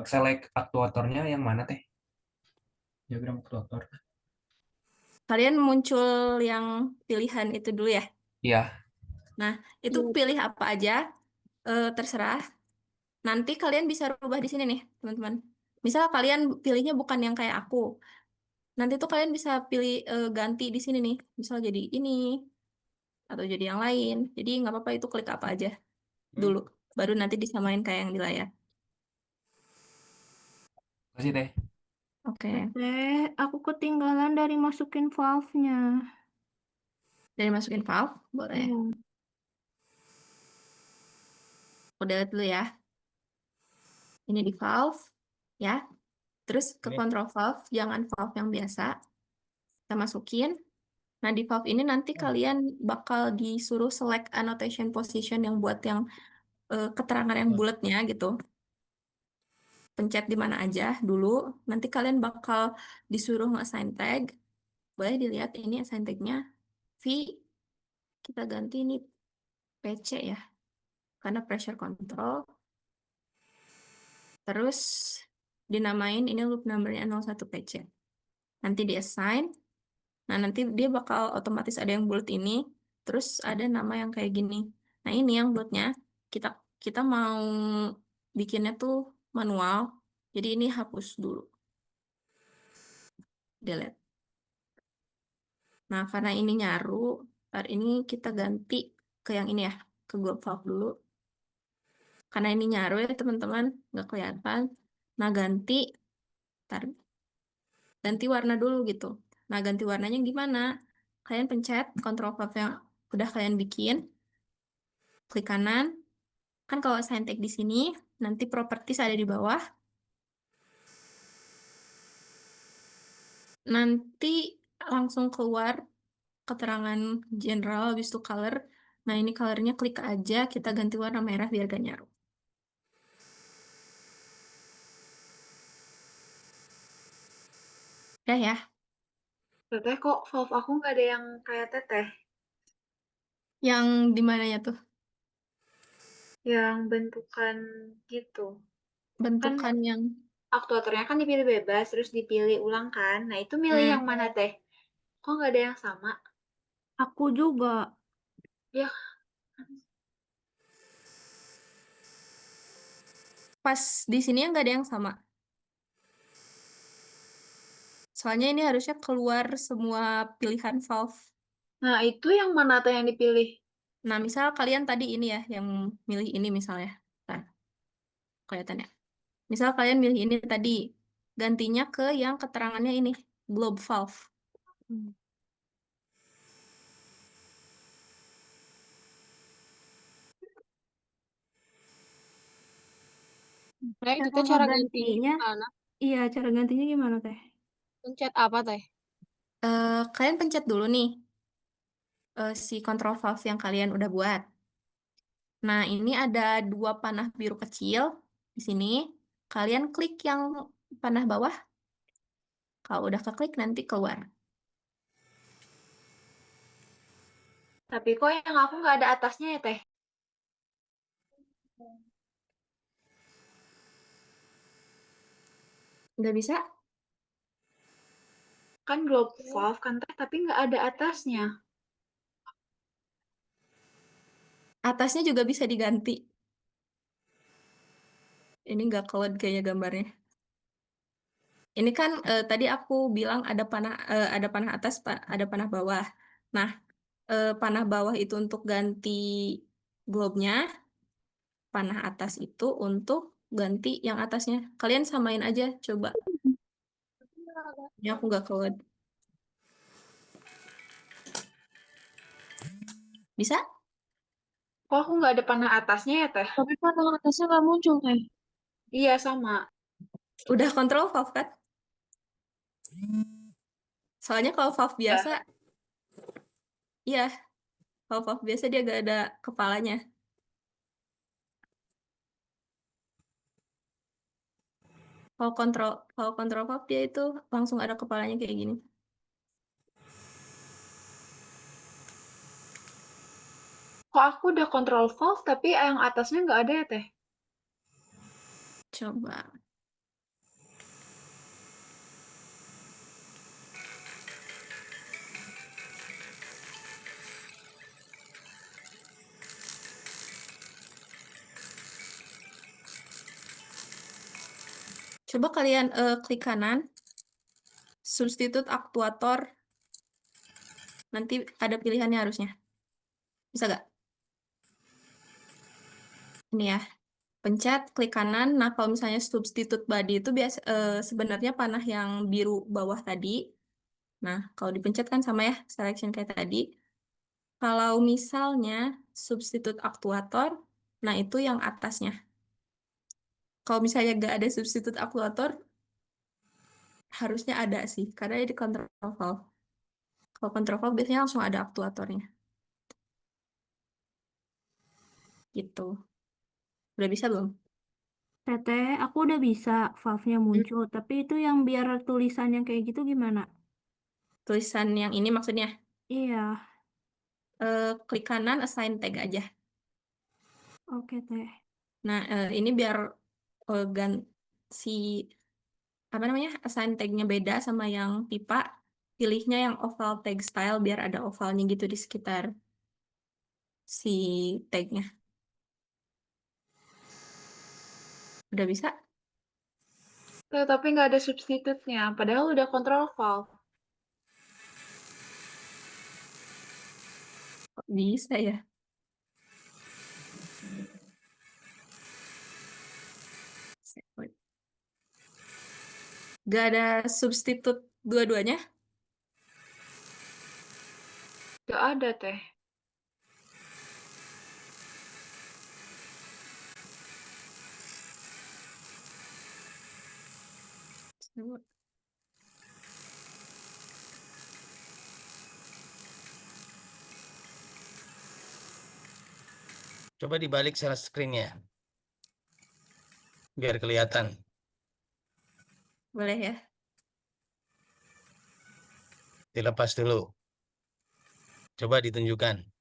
select aktuatornya yang mana teh? Diagram aktuator. Kalian muncul yang pilihan itu dulu ya. Iya. Nah, itu pilih apa aja, terserah. Nanti kalian bisa rubah di sini nih, teman-teman. Misal kalian pilihnya bukan yang kayak aku. Nanti tuh kalian bisa pilih ganti di sini nih. Misal jadi ini atau jadi yang lain. Jadi nggak apa-apa itu klik apa aja dulu. Baru nanti disamain kayak yang di layar. Masih teh. Oke. Aku ketinggalan dari masukin valve-nya. Dari masukin valve, boleh. Iya. Udah dulu ya. Ini di valve, ya. Terus ke control valve, jangan valve yang biasa. Kita masukin. Nah, di valve ini nanti kalian bakal disuruh select annotation position yang buat yang keterangan yang bulatnya gitu. Pencet di mana aja dulu. Nanti kalian bakal disuruh nge-assign tag. Boleh dilihat ini assign tag-nya V. Kita ganti ini PC ya. Karena pressure control. Terus dinamain ini loop numbernya 01 PC. Nanti di assign. Nah, nanti dia bakal otomatis ada yang bulat ini. Terus ada nama yang kayak gini. Nah, ini yang bulatnya. Kita kita mau bikinnya tuh manual. Jadi ini hapus dulu. Delete. Nah, karena ini nyaru, ntar ini kita ganti ke yang ini ya, ke globe valve dulu. Karena ini nyaru ya teman-teman, nggak kelihatan. Nah, ntar ganti warna dulu gitu. Nah, ganti warnanya gimana? Kalian pencet control valve yang udah kalian bikin, klik kanan. Kan kalau assign tag di sini, nanti properties ada di bawah. Nanti langsung keluar keterangan general, habis itu color. Nah, ini colornya klik aja, kita ganti warna merah biar gak nyaru. Udah ya. Teteh kok valve aku nggak ada yang kayak teteh. Yang di mananya tuh? Yang bentukan gitu. Kan Bentukan yang... aktuatornya kan dipilih bebas, terus dipilih ulang kan. Nah itu milih yang Hmm, mana teh? Kok nggak ada yang sama? Aku juga. Ya, pas di sini nggak ada yang sama. Soalnya ini harusnya keluar semua pilihan valve. nah itu yang mana teh yang dipilih? Nah, misal kalian tadi ini ya, yang milih ini misalnya. Nah, kelihatannya. Misal kalian milih ini tadi, gantinya ke yang keterangannya ini, globe valve. Hmm. Nah, itu Cara teh cara gantinya ngegantinya, gimana? iya cara gantinya gimana teh? Pencet apa teh? Kalian pencet dulu nih si control valve yang kalian udah buat. Nah, ini ada dua panah biru kecil di sini. Kalian klik yang panah bawah. Kalau udah keklik nanti keluar. Tapi kok yang aku nggak ada atasnya ya teh? Nggak bisa? Kan globe valve kan teh, tapi nggak ada atasnya. Atasnya juga bisa diganti. Ini nggak keluar kayaknya gambarnya. Ini kan tadi aku bilang ada panah atas, ada panah bawah. Nah, panah bawah itu untuk ganti globe-nya, panah atas itu untuk ganti yang atasnya. Kalian samain aja, coba. Ini aku nggak keluar. Bisa? Kok aku nggak ada panah atasnya ya teh? Tapi panel atasnya nggak muncul, Teh. Iya sama. Udah kontrol valve kan? Soalnya kalau valve biasa, Ya. iya, kalau valve biasa dia gak ada kepalanya. Kalau kontrol valve dia itu langsung ada kepalanya kayak gini. Kok aku udah kontrol valve tapi yang atasnya nggak ada ya teh? Coba. Coba kalian klik kanan, substitute aktuator, nanti ada pilihannya harusnya. Bisa gak? Ini ya, pencet, klik kanan. Nah, kalau misalnya substitute body itu sebenarnya panah yang biru bawah tadi. Nah, kalau dipencet kan sama ya, selection kayak tadi. Kalau misalnya substitute aktuator, nah itu yang atasnya. Kalau misalnya gak ada substitute aktuator, harusnya ada sih, karena di control valve. Kalau control valve biasanya langsung ada aktuatornya. Gitu. Udah bisa belum? Teteh, aku udah bisa valve-nya Hmm, muncul, tapi itu yang biar tulisan yang kayak gitu gimana? tulisan yang ini maksudnya, Iya, klik kanan, assign tag aja. oke teh. Nah, ini biar si apa namanya assign tag-nya beda sama yang pipa, pilihnya yang oval tag style biar ada ovalnya gitu di sekitar si tag-nya. Udah bisa? Tapi nggak ada substitute-nya, padahal udah kontrol valve. Kok bisa ya? Gak ada substitute dua-duanya? Nggak ada teh. Coba dibalik share screen-nya biar kelihatan. Boleh ya? Dilepas dulu. Coba ditunjukkan.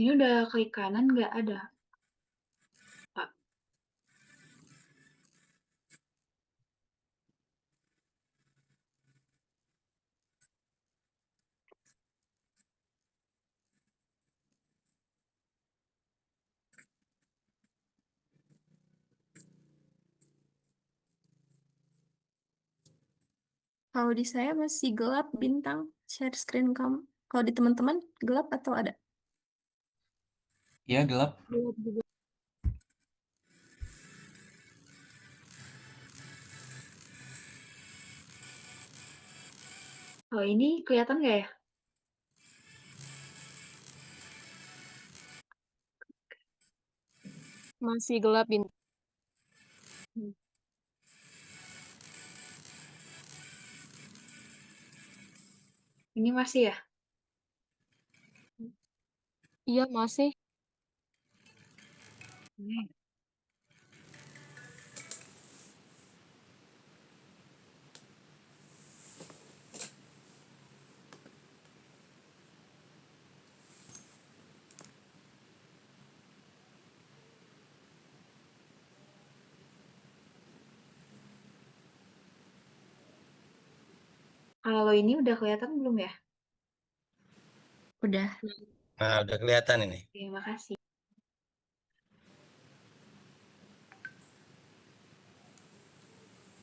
Ini udah klik kanan nggak ada, Pak. Kalau di saya masih gelap bintang share screen kamu. Kalau di teman-teman gelap atau ada? Iya, gelap. Gelap juga. Oh, ini kelihatan nggak ya? Masih gelap bintang. Ini masih ya? Iya masih. Hmm. Kalau ini udah kelihatan belum ya? Udah. Nah, udah kelihatan ini. Terima kasih.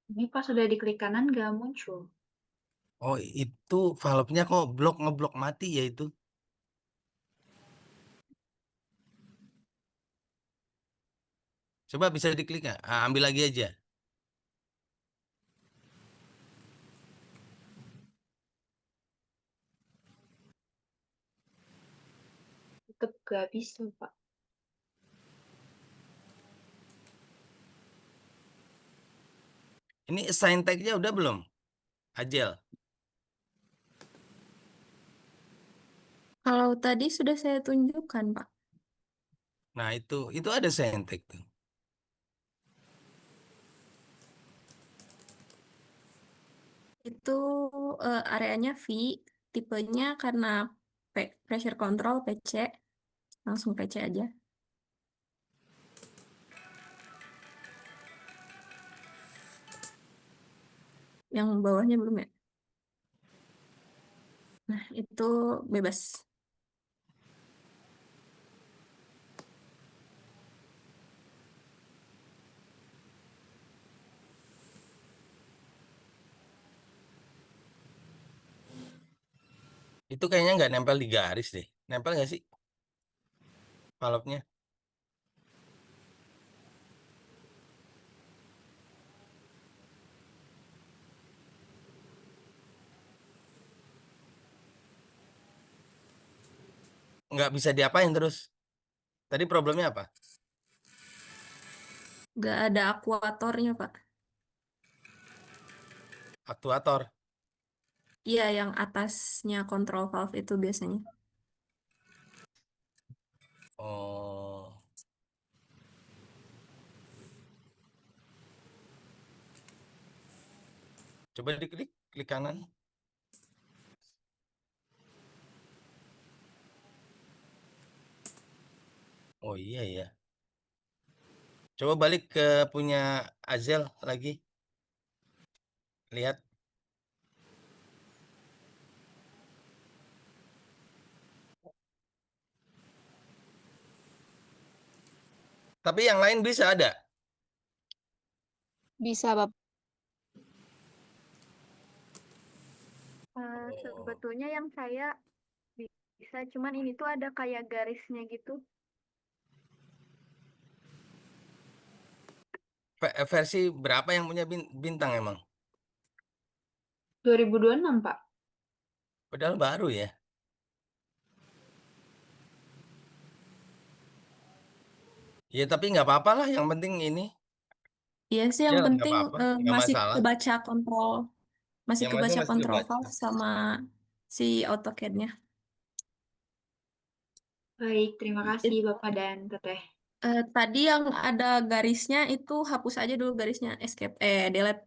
Ini pas sudah diklik kanan nggak muncul. Oh, itu valve-nya kok ngeblok mati ya itu. Coba bisa diklik nggak? Ambil lagi aja. Tetap nggak bisa, Pak. Ini assign tag-nya udah belum? Ajel. Kalau tadi sudah saya tunjukkan, Pak. Nah, itu ada assign tag tuh. Itu areanya V, tipenya karena pressure control PC, langsung PC aja. Yang bawahnya belum ya? Nah, itu bebas. Itu kayaknya nggak nempel di garis deh. Nempel nggak sih? Valve-nya. Nggak bisa diapain terus. Tadi problemnya apa? Nggak ada akuatornya, Pak. Aktuator. Iya, yang atasnya control valve itu biasanya. Oh. Coba diklik, klik kanan. Oh iya ya. Coba balik ke punya Azel lagi. Lihat. Tapi yang lain bisa ada. Bisa, Bapak. Oh. Sebetulnya yang saya bisa, cuman ini tuh ada kayak garisnya gitu. versi berapa yang punya bintang emang? 2026, Pak. Padahal baru ya. Ya tapi nggak apa-apa lah. Yang penting ini. Iya sih, Ya yang nggak penting apa-apa. Nggak masih masalah. kebaca kontrol, masih Yang penting kebaca masih kontrol kebaca. valve sama si AutoCAD-nya. Baik, terima kasih Bapak dan Teteh. Tadi yang ada garisnya itu hapus aja dulu garisnya, escape, delete.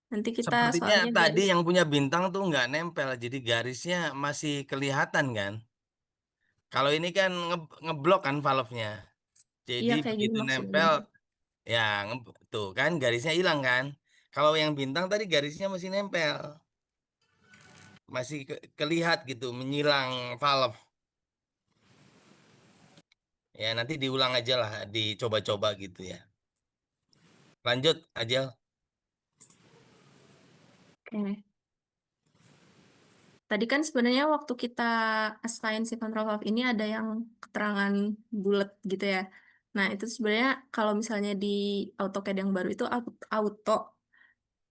Nanti kita Sepertinya soalnya tadi garis. yang punya bintang tuh nggak nempel. Jadi garisnya masih kelihatan kan. Kalau ini kan ngeblok kan valve-nya. Jadi Iya kayak gini begitu maksudnya. nempel, ya tuh kan garisnya hilang kan. Kalau yang bintang tadi garisnya masih nempel. Masih kelihat gitu, menyilang valve. Ya nanti diulang aja lah, dicoba-coba gitu ya. Lanjut aja. Oke. Tadi kan sebenarnya waktu kita assign si control valve ini ada yang keterangan bulat gitu ya. Nah, itu sebenarnya kalau misalnya di AutoCAD yang baru itu auto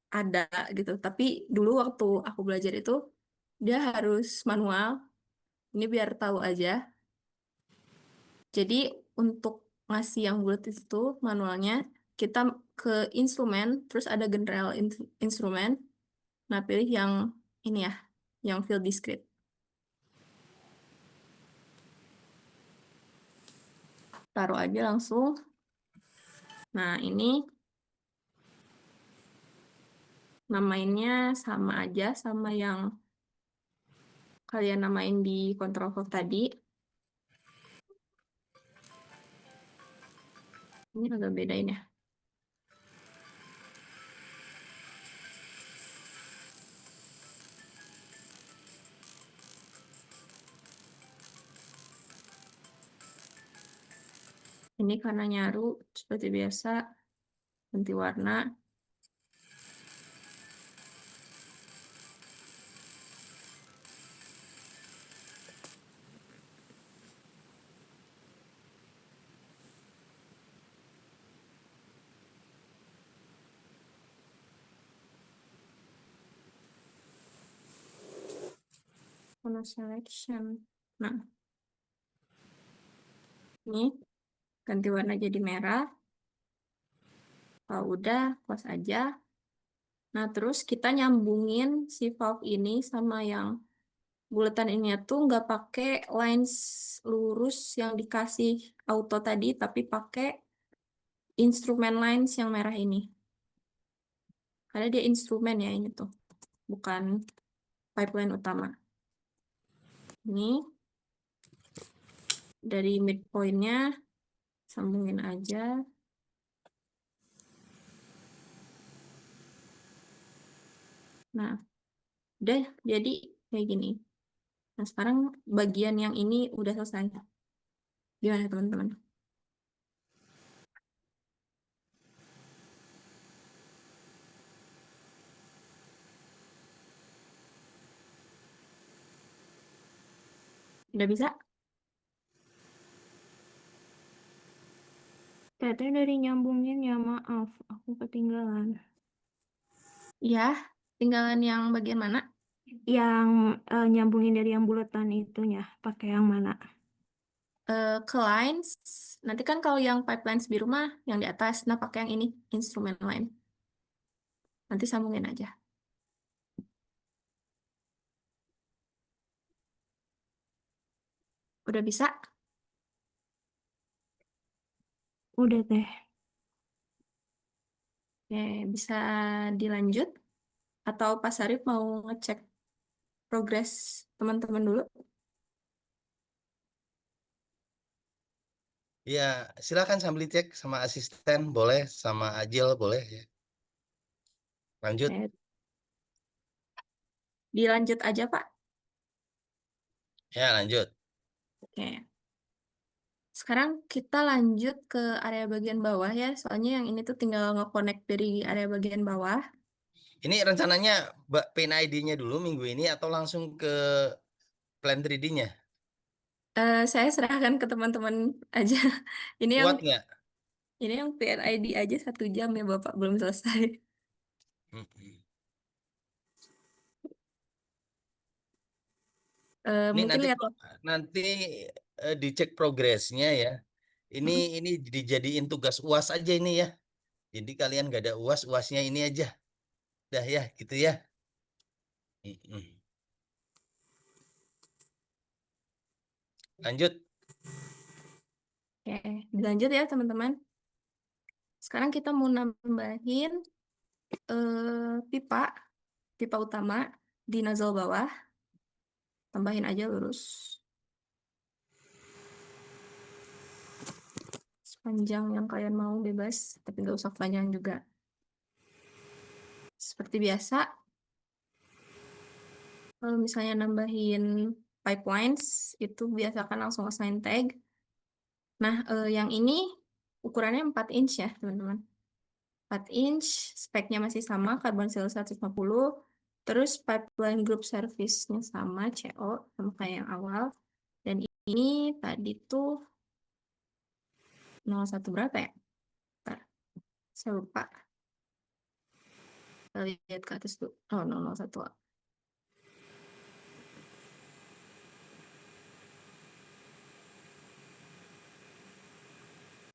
ada gitu. Tapi dulu waktu aku belajar itu dia harus manual. Ini biar tahu aja. Jadi untuk ngasih yang bulat itu manualnya kita ke instrumen, terus ada general instrumen. Nah, pilih yang ini ya, yang field discrete. Taruh aja langsung. Nah, ini namainnya sama aja sama yang kalian namain di control valve tadi. Ini agak bedain ya. Ini karena nyaru seperti biasa, ganti warna. Warna selection. Nah, ini ganti warna jadi merah. Kalau udah, close aja. Nah, terus kita nyambungin si valve ini sama yang bulatan ini tuh nggak pakai lines lurus yang dikasih auto tadi, tapi pakai instrumen lines yang merah ini. Karena dia instrumen ya ini tuh, bukan pipeline utama. Ini dari midpoint-nya sambungin aja. Nah, udah jadi kayak gini. Nah, sekarang bagian yang ini udah selesai. Gimana teman-teman? Udah bisa? Teteh dari nyambungin ya maaf, aku ketinggalan. Ya, tinggalan yang bagian mana? Yang nyambungin dari yang bulatan itunya, pakai yang mana? Ke lines. Nanti kan kalau yang pipelines biru mah yang di atas. Nah, pakai yang ini, instrumen line. Nanti sambungin aja. Udah bisa? Udah teh. Oke, bisa dilanjut? Atau Pak Sarif mau ngecek progres teman-teman dulu? Ya silakan sambil cek sama asisten boleh, sama Ajil boleh ya. Lanjut. Oke. Dilanjut aja, Pak. Ya lanjut. Oke. Sekarang kita lanjut ke area bagian bawah ya. Soalnya yang ini tuh tinggal nge-connect dari area bagian bawah. Ini rencananya Pin ID-nya dulu minggu ini atau langsung ke Plan 3D-nya? Saya serahkan ke teman-teman aja. Ini yang Kuat nggak? Ini yang PNID aja 1 jam ya Bapak, belum selesai. Mm-mm. Ini Mungkin nanti lihat nanti dicek progresnya ya. Ini dijadiin tugas UAS aja ini ya. Jadi kalian gak ada UAS, UASnya ini aja. Dah ya, gitu ya. Mm-mm. Lanjut. Oke, dilanjut ya teman-teman. Sekarang kita mau nambahin pipa, pipa utama di nozzle bawah. Tambahin aja lurus. Sepanjang yang kalian mau bebas, tapi nggak usah panjang juga. Seperti biasa, kalau misalnya nambahin pipelines, itu biasakan langsung assign tag. Nah, yang ini ukurannya 4 inch ya, teman-teman. 4 inch, speknya masih sama, carbon steel 150. Terus pipeline group service-nya sama, CO, sama kayak yang awal. Dan ini tadi tuh 01 berapa ya? Bentar, saya lupa. Kita lihat ke atas dulu. Oh, 001.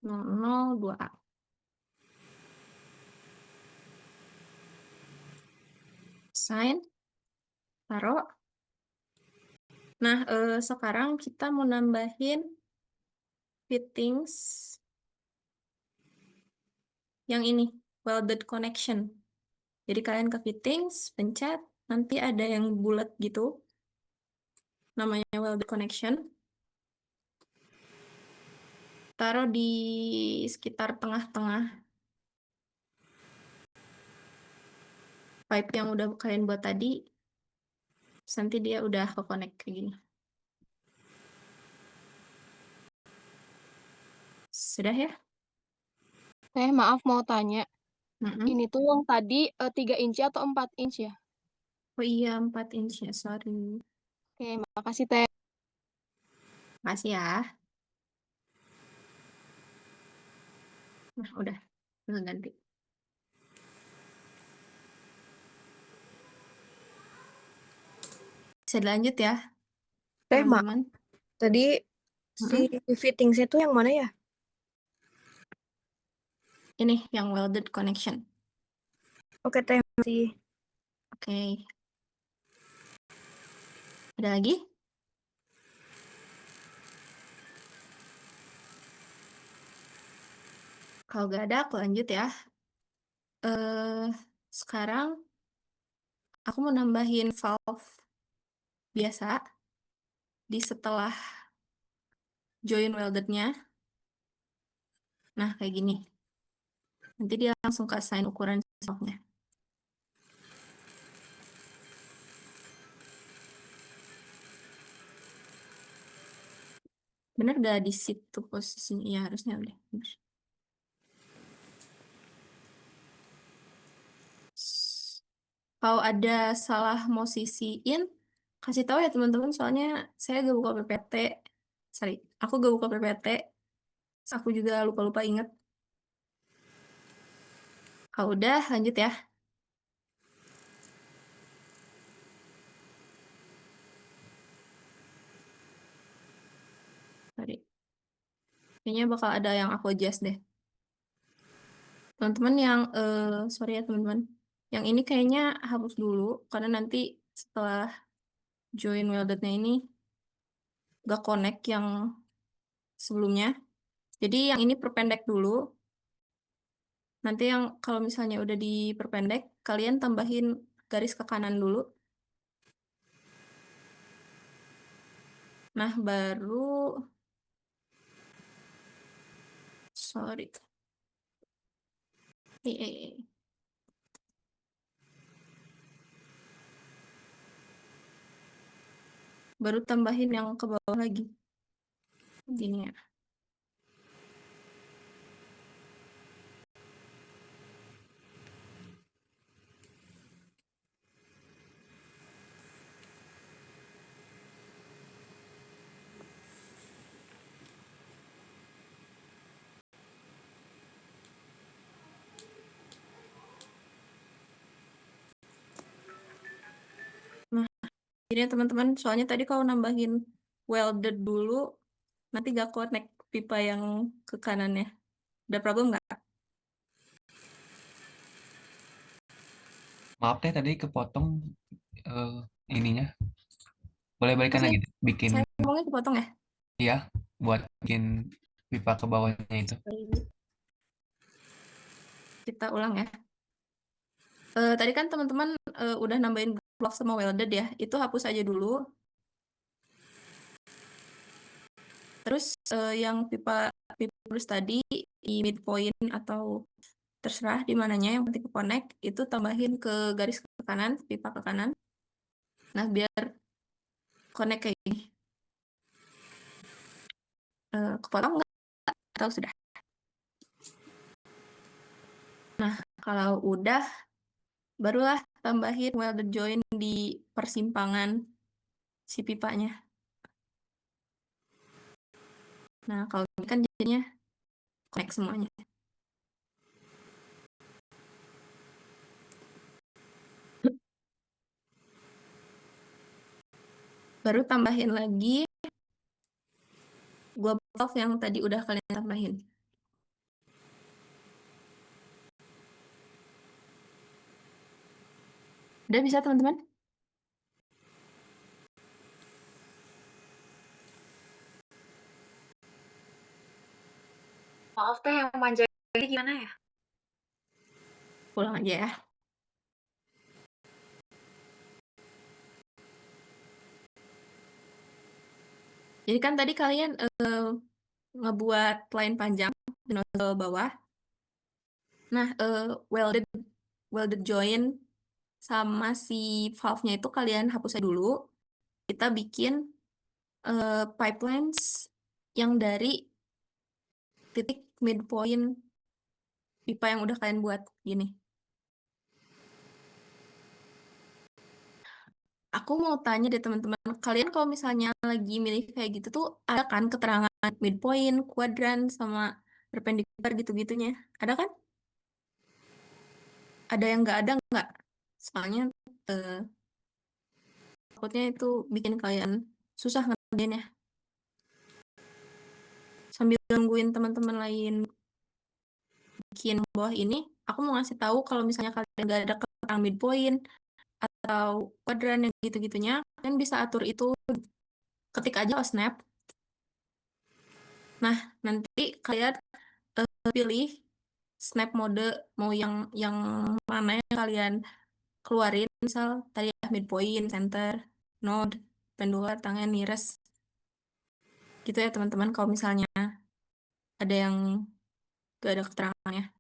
002A. Sign, taruh. Nah, sekarang kita mau nambahin fittings yang ini, welded connection. Jadi kalian ke fittings, pencet, nanti ada yang bulat gitu, namanya welded connection. Taruh di sekitar tengah-tengah pipe yang udah kalian buat tadi. Terus nanti dia udah ke-connect kayak gini. Sudah ya? Maaf mau tanya. Mm-mm. Ini tuh yang tadi 3 inci atau 4 inci ya? Oh iya, 4 inch ya, sorry. Oke, makasih Teh. Makasih ya. Nah, udah. Tinggal ganti. Bisa dilanjut ya, Teh, Mak, teman-teman. tadi si Mm-mm. fittingsnya tuh yang mana ya? Ini yang welded connection. Oke, Teh, masih. Oke. Ada lagi? Kalau gak ada, aku lanjut ya. Sekarang aku mau nambahin valve biasa di setelah join weldednya. Nah, kayak gini. Nanti dia langsung ke assign ukuran valve-nya. Bener gak di situ posisinya? Ya, harusnya udah. Bener. Kalau ada salah mau sisiin, kasih tahu ya teman-teman. Soalnya saya gak buka PPT. Sorry, aku gak buka PPT. Aku juga lupa-lupa inget. Kalau udah, lanjut ya. Sorry. Kayaknya bakal ada yang aku adjust deh. Teman-teman yang, sorry ya teman-teman. Yang ini kayaknya hapus dulu. Karena nanti setelah join weldednya ini, gak connect yang sebelumnya. Jadi yang ini perpendek dulu. Nanti yang kalau misalnya udah diperpendek, kalian tambahin garis ke kanan dulu. Nah, baru, sorry. Baru tambahin yang ke bawah lagi. Gini ya. Ini ya teman-teman, soalnya tadi kalau nambahin welded dulu, nanti gak connect pipa yang ke kanannya. Ada problem nggak? Maaf teh tadi kepotong ininya. Boleh balikan Saya, lagi bikin saya ngomongnya kepotong ya? ya buat bikin pipa ke bawahnya itu. Kita ulang ya. Tadi kan teman-teman udah nambahin block sama welded ya. Itu hapus aja dulu. Terus yang pipa terus tadi di midpoint atau terserah di mananya yang penting ke connect itu tambahin ke garis ke kanan, pipa ke kanan. Nah, biar connect kayak gini. Kepotong nggak? Atau sudah? Nah, kalau udah, barulah tambahin welded joint di persimpangan si pipanya. Nah, kalau ini kan jadinya connect semuanya. Baru tambahin lagi gua valve yang tadi udah kalian tambahin. Udah bisa teman-teman? Maaf teh yang manja ini gimana ya? Pulang aja ya. Jadi kan tadi kalian ngebuat line panjang di nozzle bawah. Nah, welded joint sama si valve-nya itu kalian hapus aja dulu. Kita bikin pipelines yang dari titik midpoint pipa yang udah kalian buat gini. Aku mau tanya deh teman-teman, kalian kalau misalnya lagi milih kayak gitu tuh ada kan keterangan midpoint, kuadran, sama perpendicular gitu-gitunya? Ada kan? Ada yang nggak ada nggak? Soalnya takutnya itu bikin kalian susah ngerjainnya. Sambil nungguin teman-teman lain bikin bawah ini, aku mau ngasih tahu kalau misalnya kalian nggak ada keterangan midpoint atau kuadran yang gitu-gitunya, kalian bisa atur itu, ketik aja snap. Nah, nanti kalian pilih snap mode mau yang mana yang kalian keluarin, misal tadi ya midpoint, center, node, pendular, tangan, nearest. Gitu ya teman-teman kalau misalnya ada yang gak ada keterangannya.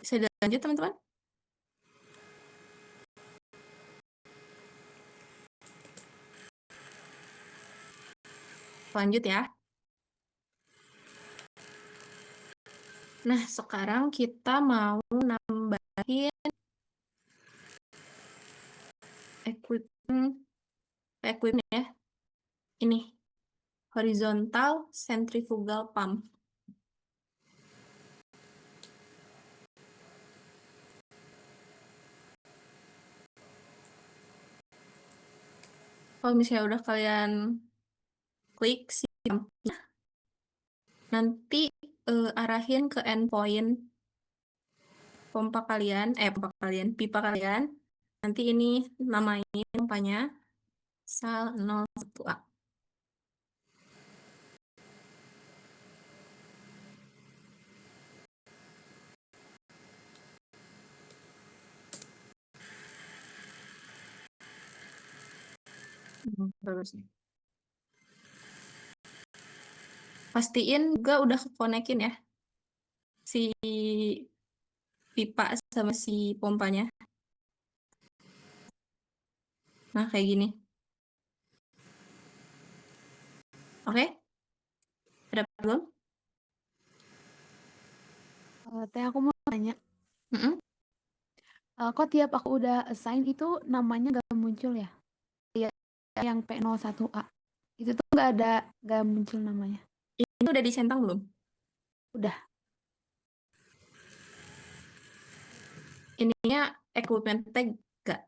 Bisa lanjut teman-teman? Lanjut ya. Nah, sekarang kita mau nambahin equipment ya. Ini horizontal centrifugal pump. Kalau misalnya udah kalian klik si pumpnya, nanti arahin ke endpoint pipa kalian. Nanti ini namain pompanya sal 01A. Terus pastiin juga udah konekin ya si pipa sama si pompanya. Nah, kayak gini. Oke? Ada problem? Teh aku mau tanya, Mm-mm. kok tiap aku udah assign itu namanya gak muncul ya? Ya, yang P01A. Itu tuh gak muncul namanya. Ini udah dicentang belum? Udah. Ininya equipment tag gak?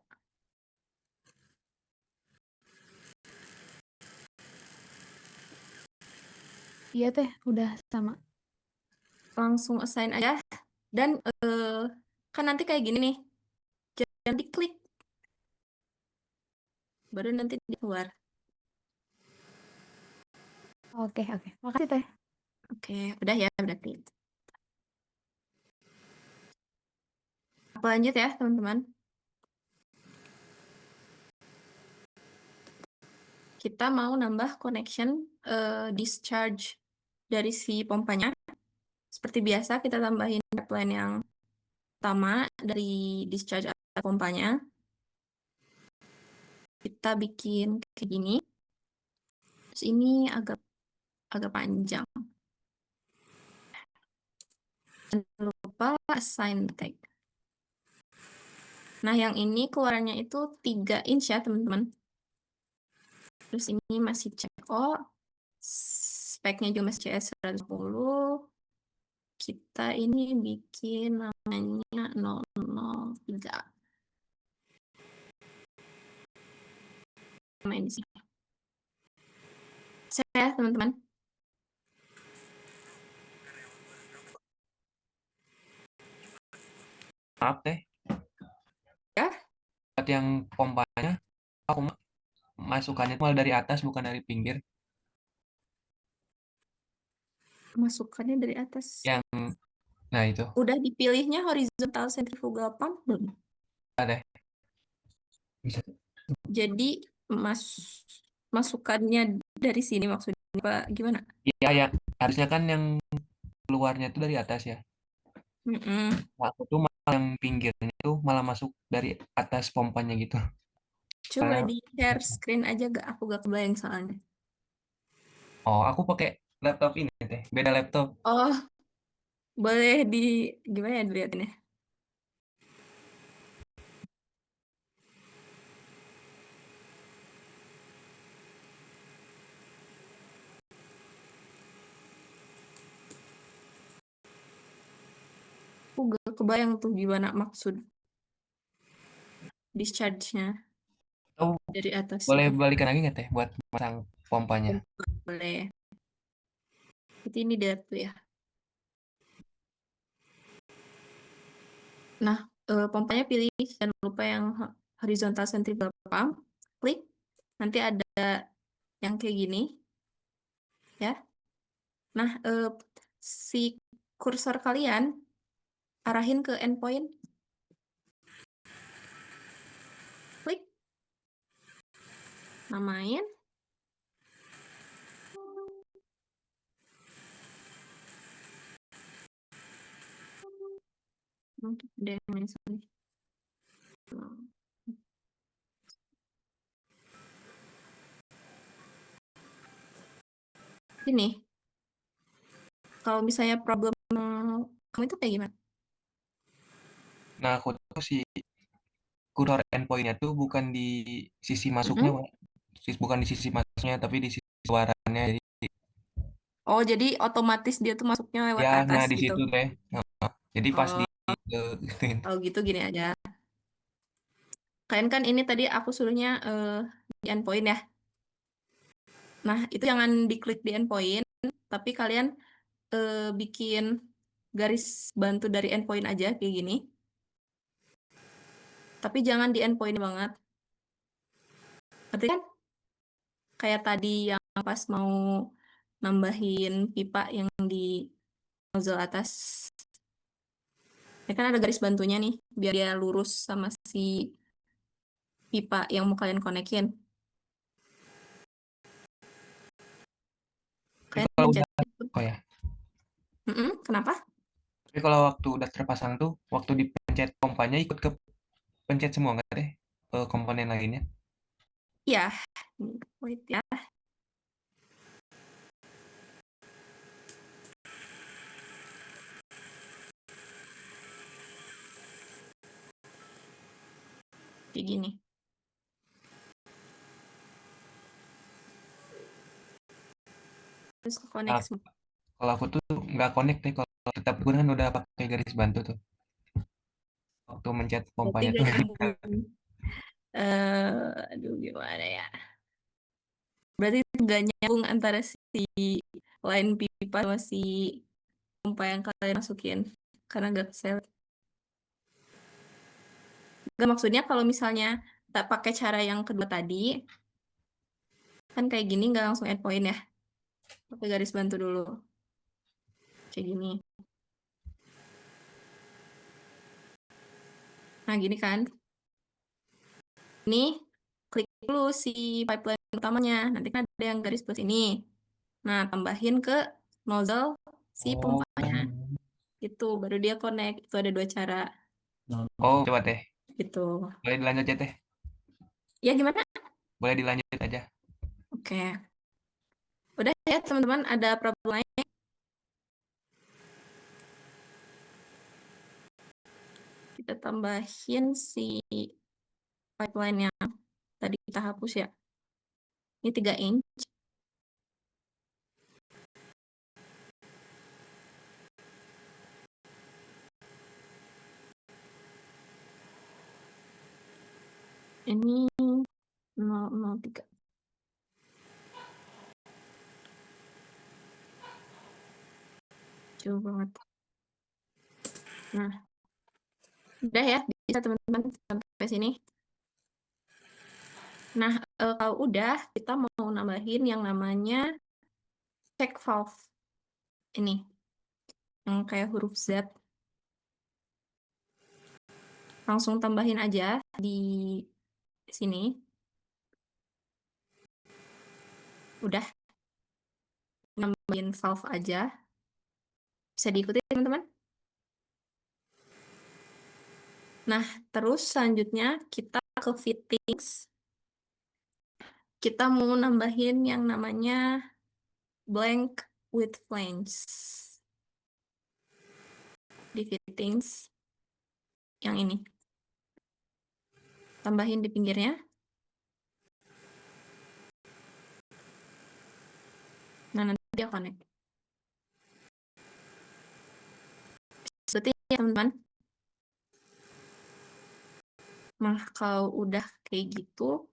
Iya teh, udah sama. Langsung assign aja. Dan kan nanti kayak gini nih. Jangan diklik. Baru nanti di keluar. Oke, oke. Makasih teh. Oke, udah ya berarti. Aku lanjut ya, teman-teman. Kita mau nambah connection discharge dari si pompanya. Seperti biasa, kita tambahin pipeline yang pertama dari discharge pompanya. Kita bikin kayak gini. Terus ini agak panjang. Jangan lupa assign tag. Nah, yang ini keluarannya itu 3 inch ya, teman-teman. Terus ini masih CO. Speknya juga masih CS 110. Kita ini bikin namanya 003. Main di sini. Saya, teman-teman. Maaf teh, Ya, buat yang pompanya aku masukannya malah dari atas bukan dari pinggir. masukannya dari atas. Yang nah itu Udah dipilihnya horizontal centrifugal pump belum? ada bisa. Jadi masukannya dari sini maksudnya apa gimana? Iya ya, harusnya kan yang keluarnya itu dari atas ya. Mm-mm. Nah, aku tuh malah yang pinggirnya tuh malah masuk dari atas pompanya gitu. Coba Karena di share screen aja gak? Aku gak kebayang soalnya. oh aku pakai laptop ini teh, beda laptop. Oh, boleh gimana ya dilihatin ya? Aku gak kebayang tuh gimana maksud discharge-nya Tahu dari atas boleh itu. balikan lagi nggak teh buat pasang pompanya? Boleh. Berarti ini dia tuh ya. Nah, pompanya pilih, jangan lupa yang horizontal centrifugal pump. Klik. Nanti ada yang kayak gini. Ya. Nah, si kursor kalian arahin ke endpoint. Klik. Namain. Mungkin ada yang main soalnya. Ini, kalau misalnya problem kamu itu kayak gimana? Nah aku tuh si kursor endpointnya tuh bukan di sisi masuknya, Wak. Bukan di sisi masuknya tapi di sisi keluarannya. Jadi Oh, jadi otomatis dia tuh masuknya lewat ya, atas nah di gitu. situ teh. Nah, jadi pas Oh, di gituin. oh gitu gini aja. Kalian kan ini tadi aku suruhnya di endpoint ya. Nah, itu jangan diklik di endpoint, tapi kalian bikin garis bantu dari endpoint aja kayak gini. Tapi jangan di endpoint banget. Berarti kan kayak tadi yang pas mau nambahin pipa yang di nozzle atas. Ya kan ada garis bantunya nih, biar dia lurus sama si pipa yang mau kalian konekin. Tapi Kalian kalau pencet. udah oh ya. Kenapa? Tapi kalau waktu udah terpasang tuh, waktu dipencet pompanya ikut ke pencet semua nggak deh komponen lainnya? Ya, wait ya. Kayak gini. Terus connect Nah, semua. Kalau aku tuh nggak connect deh, kalau tetap gue kan udah pakai garis bantu tuh. Waktu mencet Berarti pompanya tuh gak nyambung. Aduh gimana ya? Berarti nggak nyambung antara si line pipa sama si pompa yang kalian masukin karena nggak keset. Nggak, maksudnya kalau misalnya tak pakai cara yang kedua tadi, kan kayak gini nggak langsung add point ya. Pakai garis bantu dulu. Kayak gini. Nah gini kan. Ini klik dulu si pipeline utamanya. Nanti kan ada yang garis plus ini. Nah, tambahin ke nozzle si Oh, pompanya. Itu baru dia connect. Itu ada dua cara. oh coba teh, Gitu. boleh dilanjut ya teh, Ya gimana? boleh dilanjut aja. Oke. Udah ya teman-teman, ada problem lain? Kita tambahin si pipeline yang tadi kita hapus ya. Ini 3 inch. Ini 003. Jauh banget. Nah, udah ya, bisa teman-teman sampai sini. Nah, kalau udah, kita mau nambahin yang namanya check valve. Ini, yang kayak huruf Z. Langsung tambahin aja di sini. Udah, nambahin valve aja. Bisa diikuti teman-teman? Nah, terus selanjutnya kita ke fittings. Kita mau nambahin yang namanya blank with flange. Di fittings yang ini. Tambahin di pinggirnya. Nah, nanti dia connect. Seperti ya, teman-teman. Nah, kalau udah kayak gitu,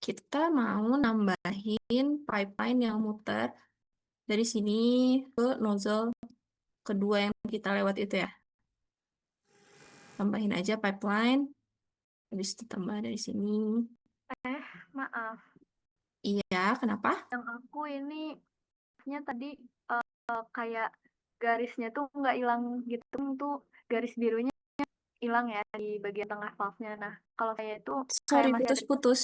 kita mau nambahin pipeline yang muter dari sini ke nozzle kedua yang kita lewat itu ya. Tambahin aja pipeline. Habis itu tambah dari sini. Maaf. Iya, kenapa? Yang aku ini nya tadi kayak garisnya tuh nggak hilang gitu, tuh garis birunya hilang ya di bagian tengah valve-nya. Nah, kalau saya itu kayak Sorry, masih ada. putus-putus.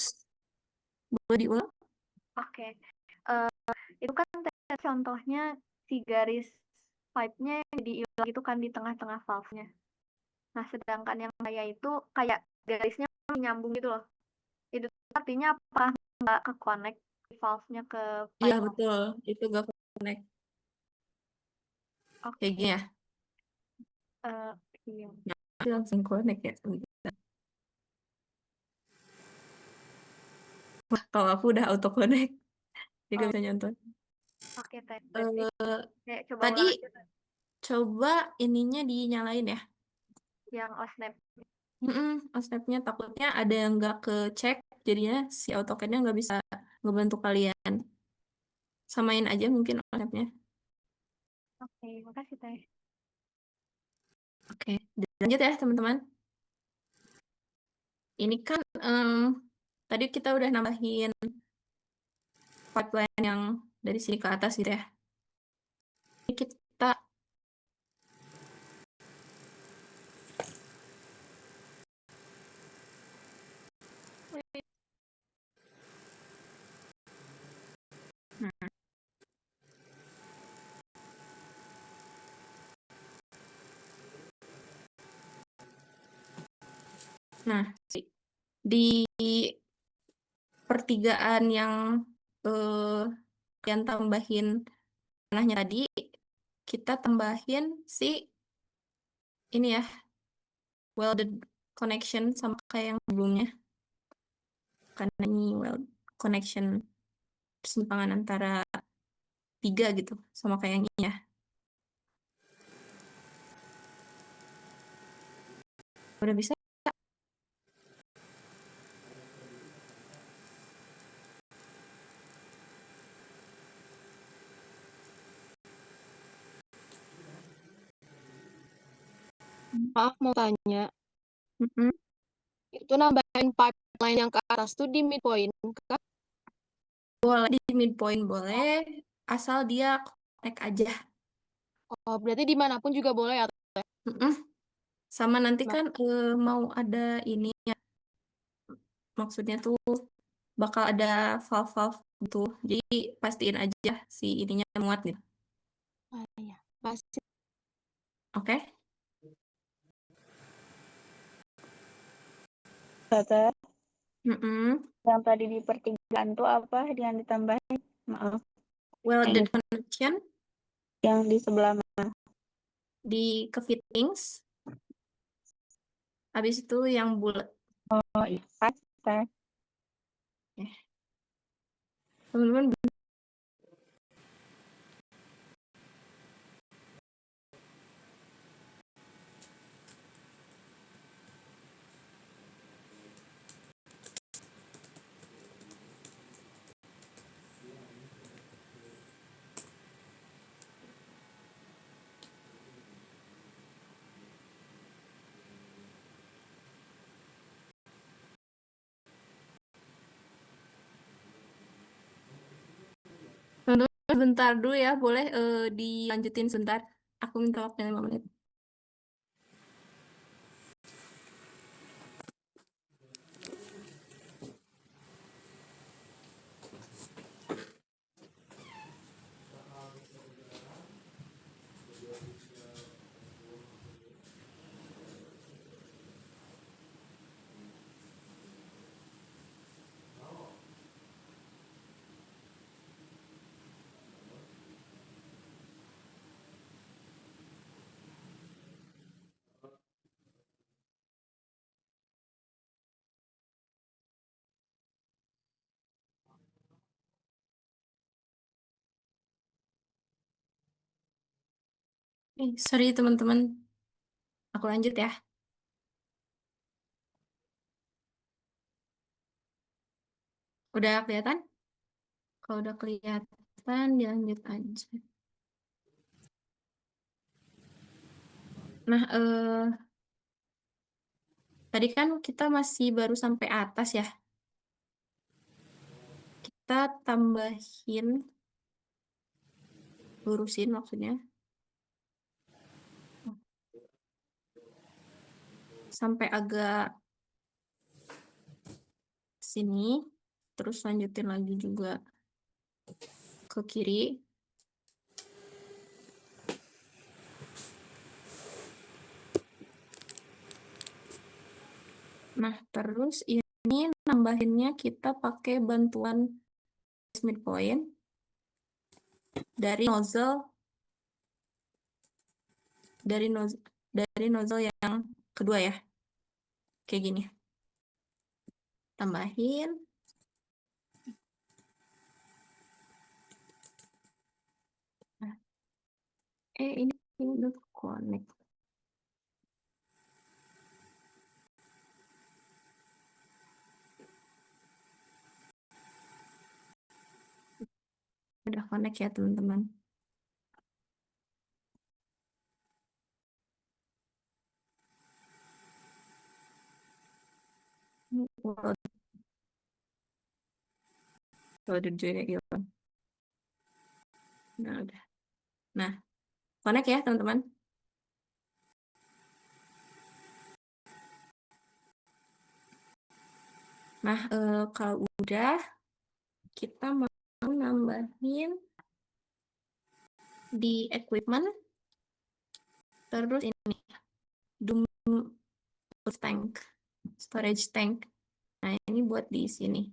Boleh diulang? Oke. Itu kan contohnya si garis pipe-nya jadi hilang gitu kan di tengah-tengah valve-nya. Nah, sedangkan yang saya itu kayak garisnya nyambung gitu loh. Itu artinya apa nggak ke-connect valve-nya ke Iya, pipe? betul. Itu gak connect. Oke. Kayak gini ya. Iya. Nah, langsung connect ya. Wah, kalau aku udah auto connect. Jadi gak bisa nyonton. Oke, teh. Berarti kayak coba Tadi ulang aja, Teh. coba ininya dinyalain ya. Yang OSNAP. OSNAP-nya takutnya ada yang nggak kecek, jadinya si AutoCAD-nya nggak bisa ngebantu kalian. Samain aja mungkin OSNAP-nya. Oke, makasih, Teh. Oke, lanjut ya teman-teman. Ini kan tadi kita udah nambahin pipeline yang dari sini ke atas gitu ya. Ini kita Nah, di pertigaan yang kalian tambahin tanahnya tadi, kita tambahin si ini ya, welded connection sama kayak yang sebelumnya. Karena ini weld connection persimpangan antara 3 gitu, sama kayak yang ini ya. Udah bisa? Maaf mau tanya, Mm-mm. itu nambahin pipeline yang ke atas tuh di midpoint kah? Boleh di midpoint boleh, asal dia connect aja. Oh, berarti dimanapun juga boleh ya? Mm-mm. Sama nanti Nah, kan mau ada ini ya, maksudnya tuh bakal ada valve-valve gitu. Jadi pastiin aja si ininya muat gitu. iya, pasti. Oke? Tete, Mm-mm. yang tadi di pertigaan tuh apa yang ditambahin? Maaf, Welded yang, connection yang di sebelah mana? di ke fittings. Habis itu yang bulat. Oh iya, pas, Teh. Eh, teman-teman bentar dulu ya, boleh dilanjutin sebentar. Aku minta waktu 5 menit. Sorry teman-teman, aku lanjut ya. Udah kelihatan? Kalau udah kelihatan, dilanjut aja. Nah, tadi kan kita masih baru sampai atas ya. Kita tambahin, lurusin maksudnya, sampai agak sini. Terus lanjutin lagi juga ke kiri. Nah, terus ini nambahinnya kita pakai bantuan midpoint dari nozzle dari nozzle yang kedua ya. Kayak gini. Tambahin. Nah, ini udah connect. Udah connect ya teman-teman. Loaded juga hilang. Nah, udah. Nah, connect ya teman-teman. Nah, kalau udah, kita mau nambahin di equipment. Terus ini, doom tank, storage tank. Nah, ini buat di sini.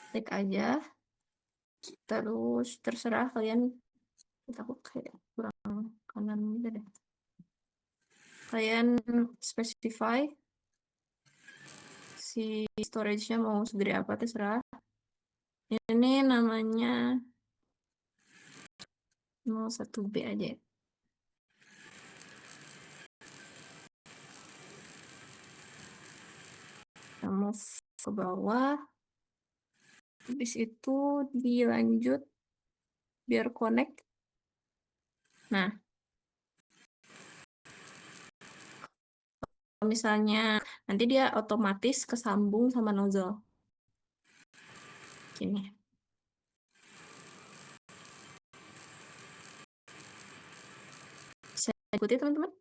Klik aja. Terus terserah kalian. Aku kayak kurang kanan gitu deh. Kalian specify si storage-nya mau segede apa terserah. Ini namanya 01B aja ya. Kita move ke bawah. Habis itu dilanjut biar connect. Nah, kalau misalnya nanti dia otomatis kesambung sama nozzle. Gini. Bisa ikuti teman-teman?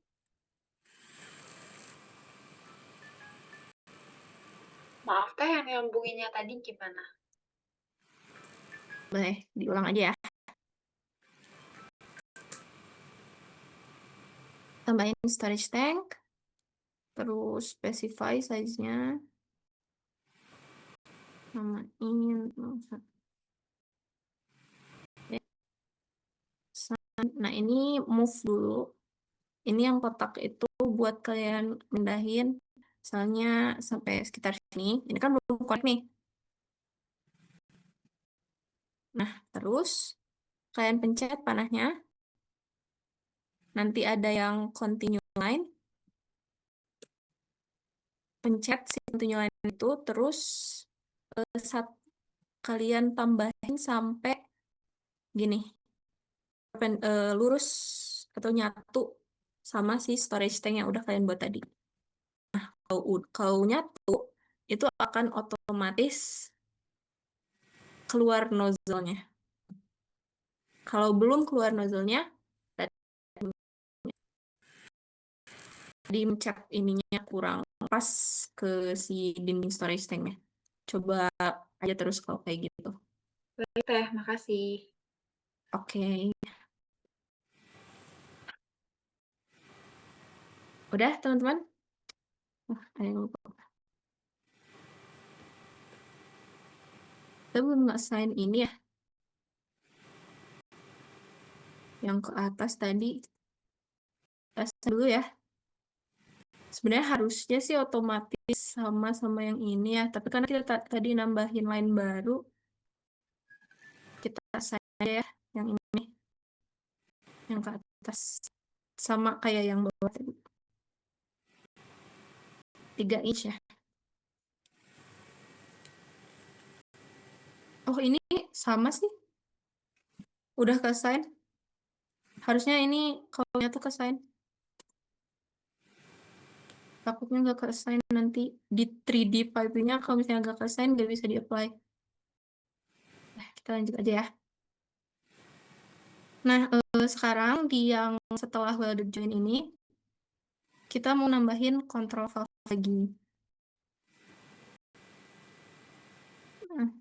Maaf Teh, yang nyambunginnya tadi gimana? Boleh diulang aja ya. Tambahin storage tank. Terus specify size-nya. Namain. Nah, ini move dulu. Ini yang kotak itu buat kalian mindahin. Misalnya sampai sekitar sini. Ini kan belum connect nih. Nah, terus kalian pencet panahnya. Nanti ada yang continue line. Pencet si continue line itu. Terus kalian tambahin sampai gini. Lurus atau nyatu sama si storage tank yang udah kalian buat tadi. Nah, kalau nyatu, itu akan otomatis keluar nozzle-nya. Kalau belum keluar nozzle-nya, dimencet ininya kurang pas ke si dinding storage tank-nya. Coba aja terus kalau kayak gitu. Baik Teh, makasih. Oke. Udah, teman-teman? Ada yang lupa. Kita belum nge-assign ini ya. Yang ke atas tadi. Tes dulu ya. Sebenarnya harusnya sih otomatis sama yang ini ya. Tapi karena kita tadi nambahin line baru, kita assign aja ya yang ini. Yang ke atas. Sama kayak yang bawah tadi. 3 inch ya. Oh, ini sama sih. Udah ke-assign. Harusnya ini kalau tuh ke-assign. Takutnya nggak ke-assign nanti di 3D piping-nya kalau misalnya nggak ke-assign nggak bisa di-apply. Nah, kita lanjut aja ya. Nah, sekarang di yang setelah welded joint ini, kita mau nambahin control valve lagi. Nah,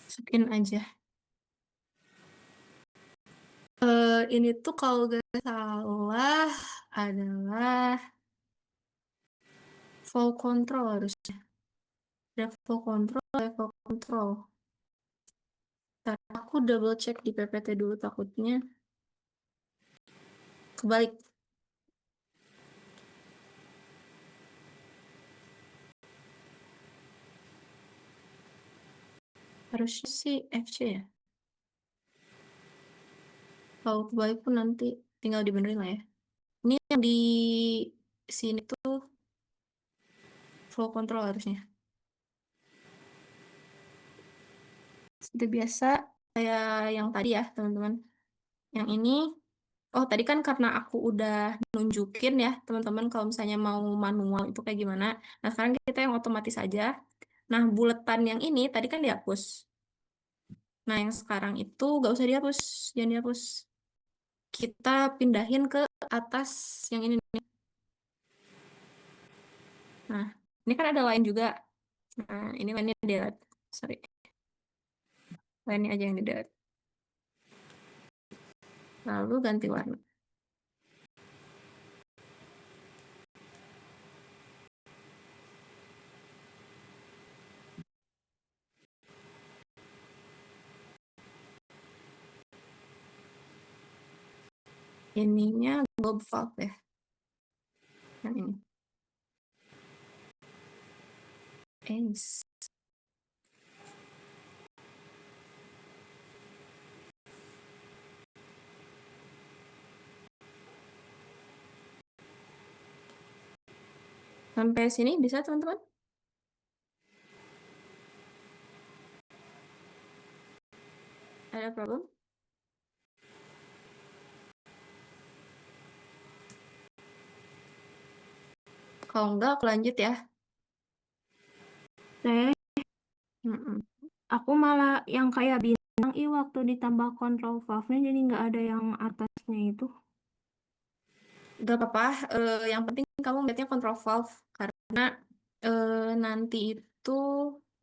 masukin aja. Ini tuh kalau gak salah adalah flow control harusnya. Ada flow control, level control. Ntar aku double check di PPT dulu takutnya kebalik. Harusnya sih FC ya. Kalau kebalik pun nanti tinggal dibenerin lah ya. Ini yang di sini tuh flow control harusnya. Seperti biasa kayak yang tadi ya teman-teman. Yang ini, oh tadi kan karena aku udah nunjukin ya teman-teman kalau misalnya mau manual itu kayak gimana. Nah sekarang kita yang otomatis aja. Nah buletan yang ini tadi kan dihapus. Nah yang sekarang itu gak usah dihapus, jangan dihapus. Kita pindahin ke atas yang ini nih. Nah ini kan ada line juga. Nah ini line-nya delete. Sorry. Line-nya aja yang di delete. Lalu ganti warna. Ininya globe valve ya. Yang ini. Ace. Sampai sini bisa teman-teman? Ada problem? Kalau enggak, aku lanjut ya. Teh, Mm-mm. aku malah yang kayak bintang waktu ditambah control valve-nya jadi nggak ada yang atasnya itu. Gak apa-apa, yang penting kamu melihatnya control valve karena nanti itu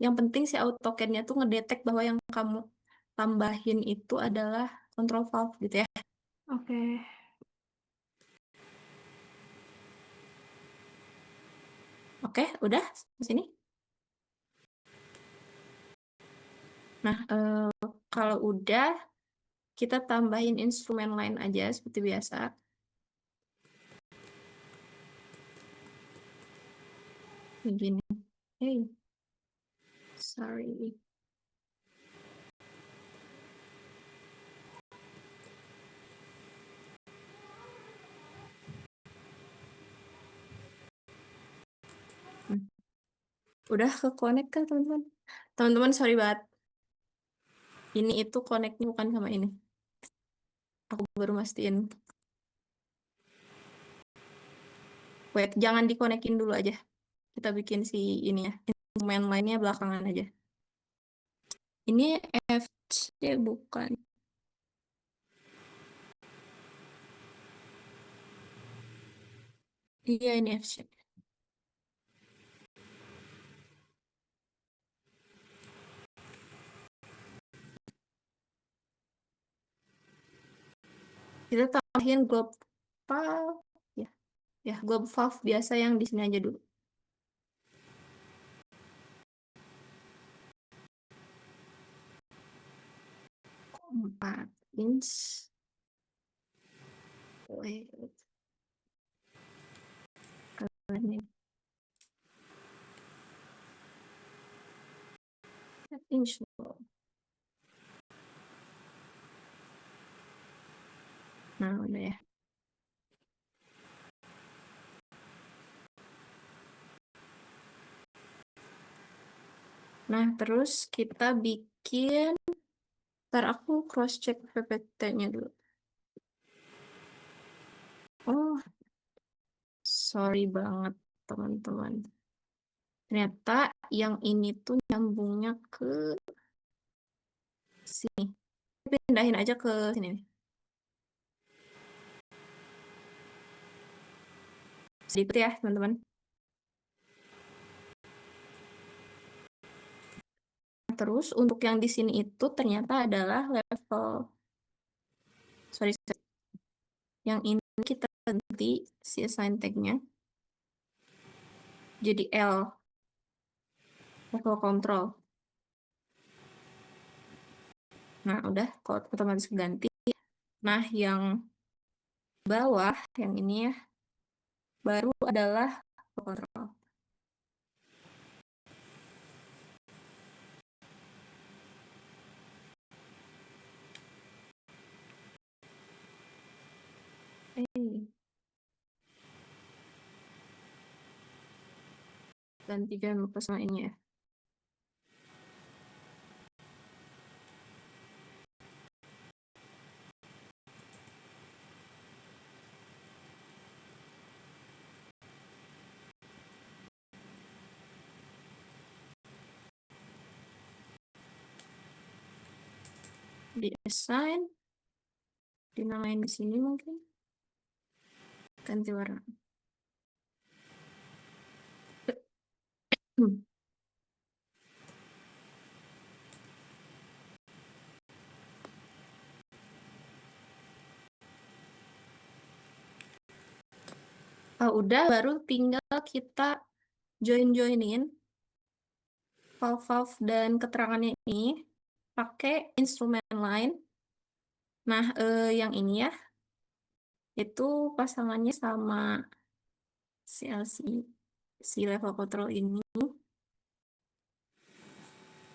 yang penting si AutoCAD-nya tuh ngedetek bahwa yang kamu tambahin itu adalah control valve gitu ya. Oke. Oke, udah di sini. Nah, kalau udah kita tambahin instrumen lain aja seperti biasa. Begini. Hey, sorry. Udah ke connect kan teman-teman? Teman-teman sorry banget. Ini itu connect-nya bukan sama ini. Aku baru mastiin. Wait, jangan dikonekin dulu aja. Kita bikin si ini ya. Instrumen lainnya belakangan aja. Ini FC bukan. Iya ini FC. Kita tambahin globe valve. Ya, ya globe valve biasa yang di sini aja dulu. 4 inch. Wait. Ini. 4 inch. Nah, udah ya. Nah, terus kita bikin, ntar aku cross check PPT-nya dulu. Oh, sorry banget teman-teman. Ternyata yang ini tuh nyambungnya ke sini. Pindahin aja ke sini nih. Sedikit ya teman-teman. Terus untuk yang di sini itu ternyata adalah level, sorry, yang ini kita ganti si assign tag-nya jadi L, level control. Nah, udah kalau otomatis ganti. Nah, yang bawah, yang ini ya, baru adalah control. Ganti jangan lupa sama ini ya. Di assign, dinamain di sini mungkin, ganti warna. Oh, udah, baru tinggal kita join-joinin valve dan keterangannya ini pakai instrumen lain. Nah, yang ini ya, itu pasangannya sama CLC, si level control ini.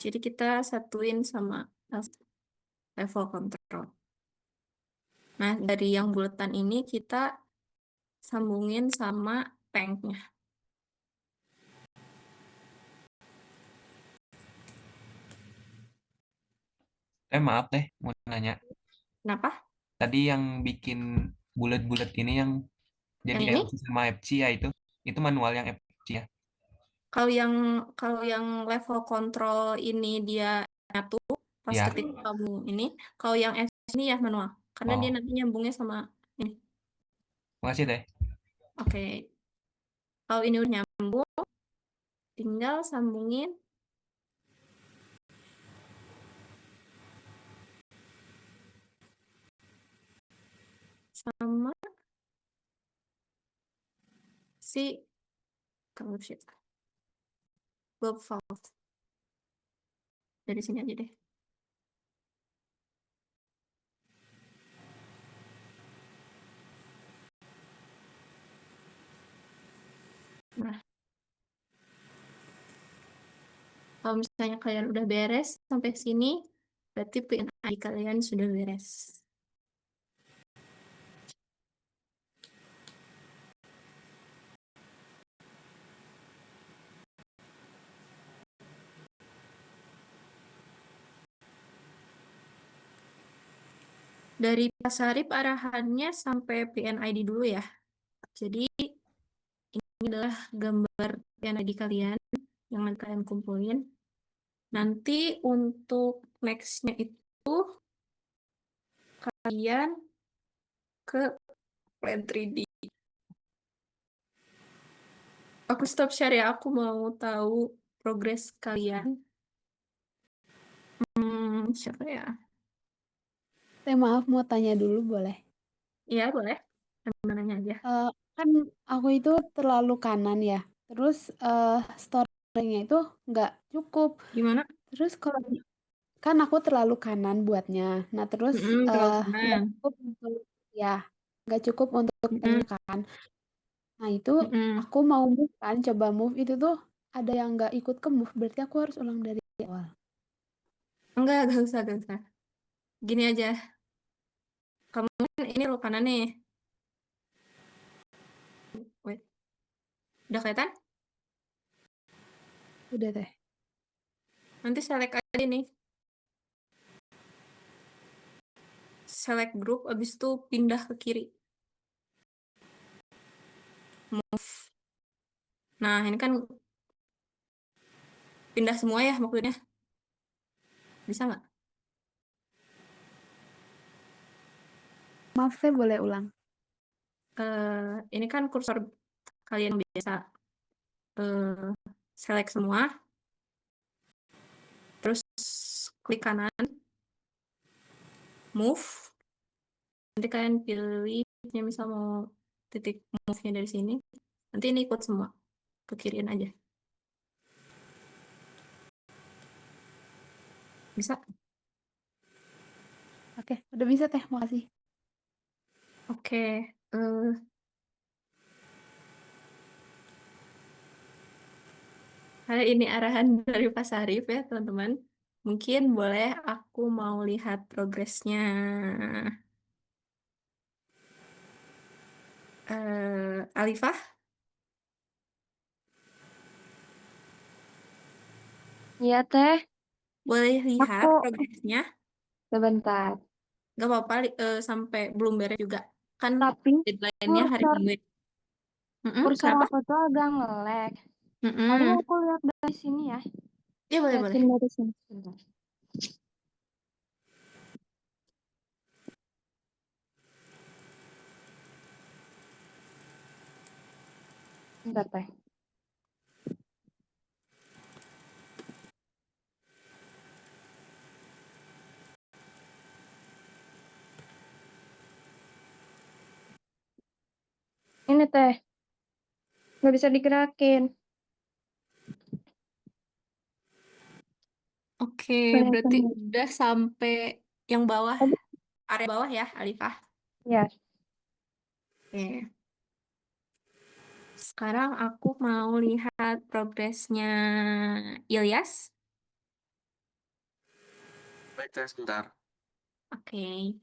Jadi kita satuin sama level control. Nah, dari yang buletan ini kita sambungin sama tanknya. Maaf deh, mau nanya. Kenapa? Tadi yang bikin bulat-bulat ini yang jadi Yang ini? LC sama FC ya itu manual yang FC ya. Kalau yang level kontrol ini dia nyatu pas Ya. ketika kamu ini. Kalau yang F ini ya manual, karena dia Oh, nanti nyambungnya sama ini. makasih deh. Oke. Kalau ini udah nyambung, tinggal sambungin sama si kalau shit globe valve. Dari sini aja deh. Nah, kalau misalnya kalian udah beres sampai sini, berarti PNI kalian sudah beres. Dari Pak Sarip arahannya sampai PNID dulu ya. Jadi ini adalah gambar PNID kalian yang nanti kalian kumpulin. Nanti untuk next-nya itu kalian ke Plan 3D. Aku stop share ya, aku mau tahu progres kalian. Siapa ya? Maaf mau tanya dulu boleh? Iya, boleh. Nanya aja. Kan aku itu terlalu kanan ya. Terus story-nya itu nggak cukup. Gimana? Terus kalau kan aku terlalu kanan buatnya. Nah terus Terlalu nggak kanan. cukup untuk ya nggak cukup untuk kan. Nah itu aku mau move kan, coba move itu tuh ada yang nggak ikut ke move. Berarti aku harus ulang dari awal. Enggak usah, gak usah. Gini aja. Kamu kan ini lo kanan nih. Wait. Udah kelihatan? Udah teh. Nanti select aja nih. Select group, abis itu pindah ke kiri. Move. Nah, ini kan pindah semua ya maksudnya. Bisa nggak? Maaf saya boleh ulang. Ini kan kursor kalian biasa select semua. Terus klik kanan. Move. Nanti kalian pilih misal mau titik move-nya dari sini. Nanti ini ikut semua. Ke kiriin aja. Bisa? Oke, udah bisa teh, makasih. Oke. Karena ini arahan dari Pak Sarif ya, teman-teman. Mungkin boleh aku mau lihat progresnya. Alifah, Iya teh, boleh lihat aku progresnya? sebentar. Gak apa-apa sampai belum beres juga. Kan Tapi deadline-nya hari kursor Minggu. kursor Kenapa? aku tuh agak nge-lag. Mau Mm-mm. aku lihat dari sini ya? Ya boleh, boleh. Liatin dari sini sebentar. Bentar teh. Ini teh, nggak bisa digerakin. Oke, Banyak berarti yang- udah sampai yang bawah, Tadi- area bawah ya, Alifah. Ya, Oke. Sekarang aku mau lihat progresnya Ilyas. Baik, saya sebentar. Oke.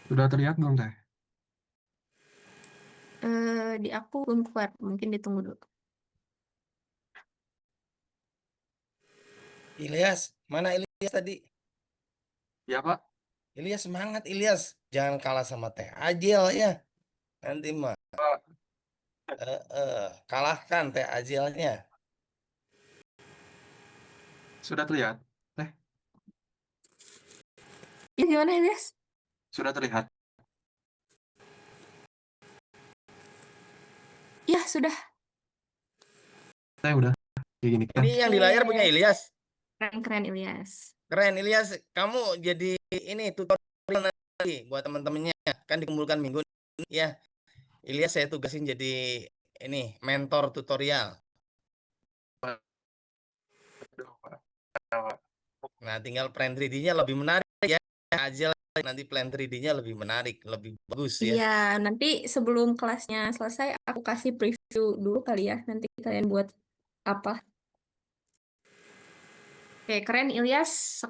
Sudah terlihat belum, Teh? di aku belum keluar, mungkin ditunggu dulu. Ilyas, mana Ilyas tadi? Ya, Pak. Ilyas semangat Ilyas, jangan kalah sama Teh Ajel ya. Nanti mah kalahkan Teh Ajelnya. Sudah terlihat? Ya gimana Ilyas? Sudah terlihat? Ya sudah. Saya udah kayak gini kan. Ini yang di layar punya Ilyas. Keren Ilyas. Keren Ilyas, kamu jadi ini tutorial nanti buat teman-temannya, kan dikumpulkan minggu ini ya. Ilyas saya tugasin jadi ini mentor tutorial. Nah, tinggal plan 3D-nya lebih menarik ya. Ajel nanti plan 3D-nya lebih menarik, lebih bagus ya. Iya, nanti sebelum kelasnya selesai aku kasih preview dulu kali ya. Nanti kalian buat apa. Oke, keren Ilyas.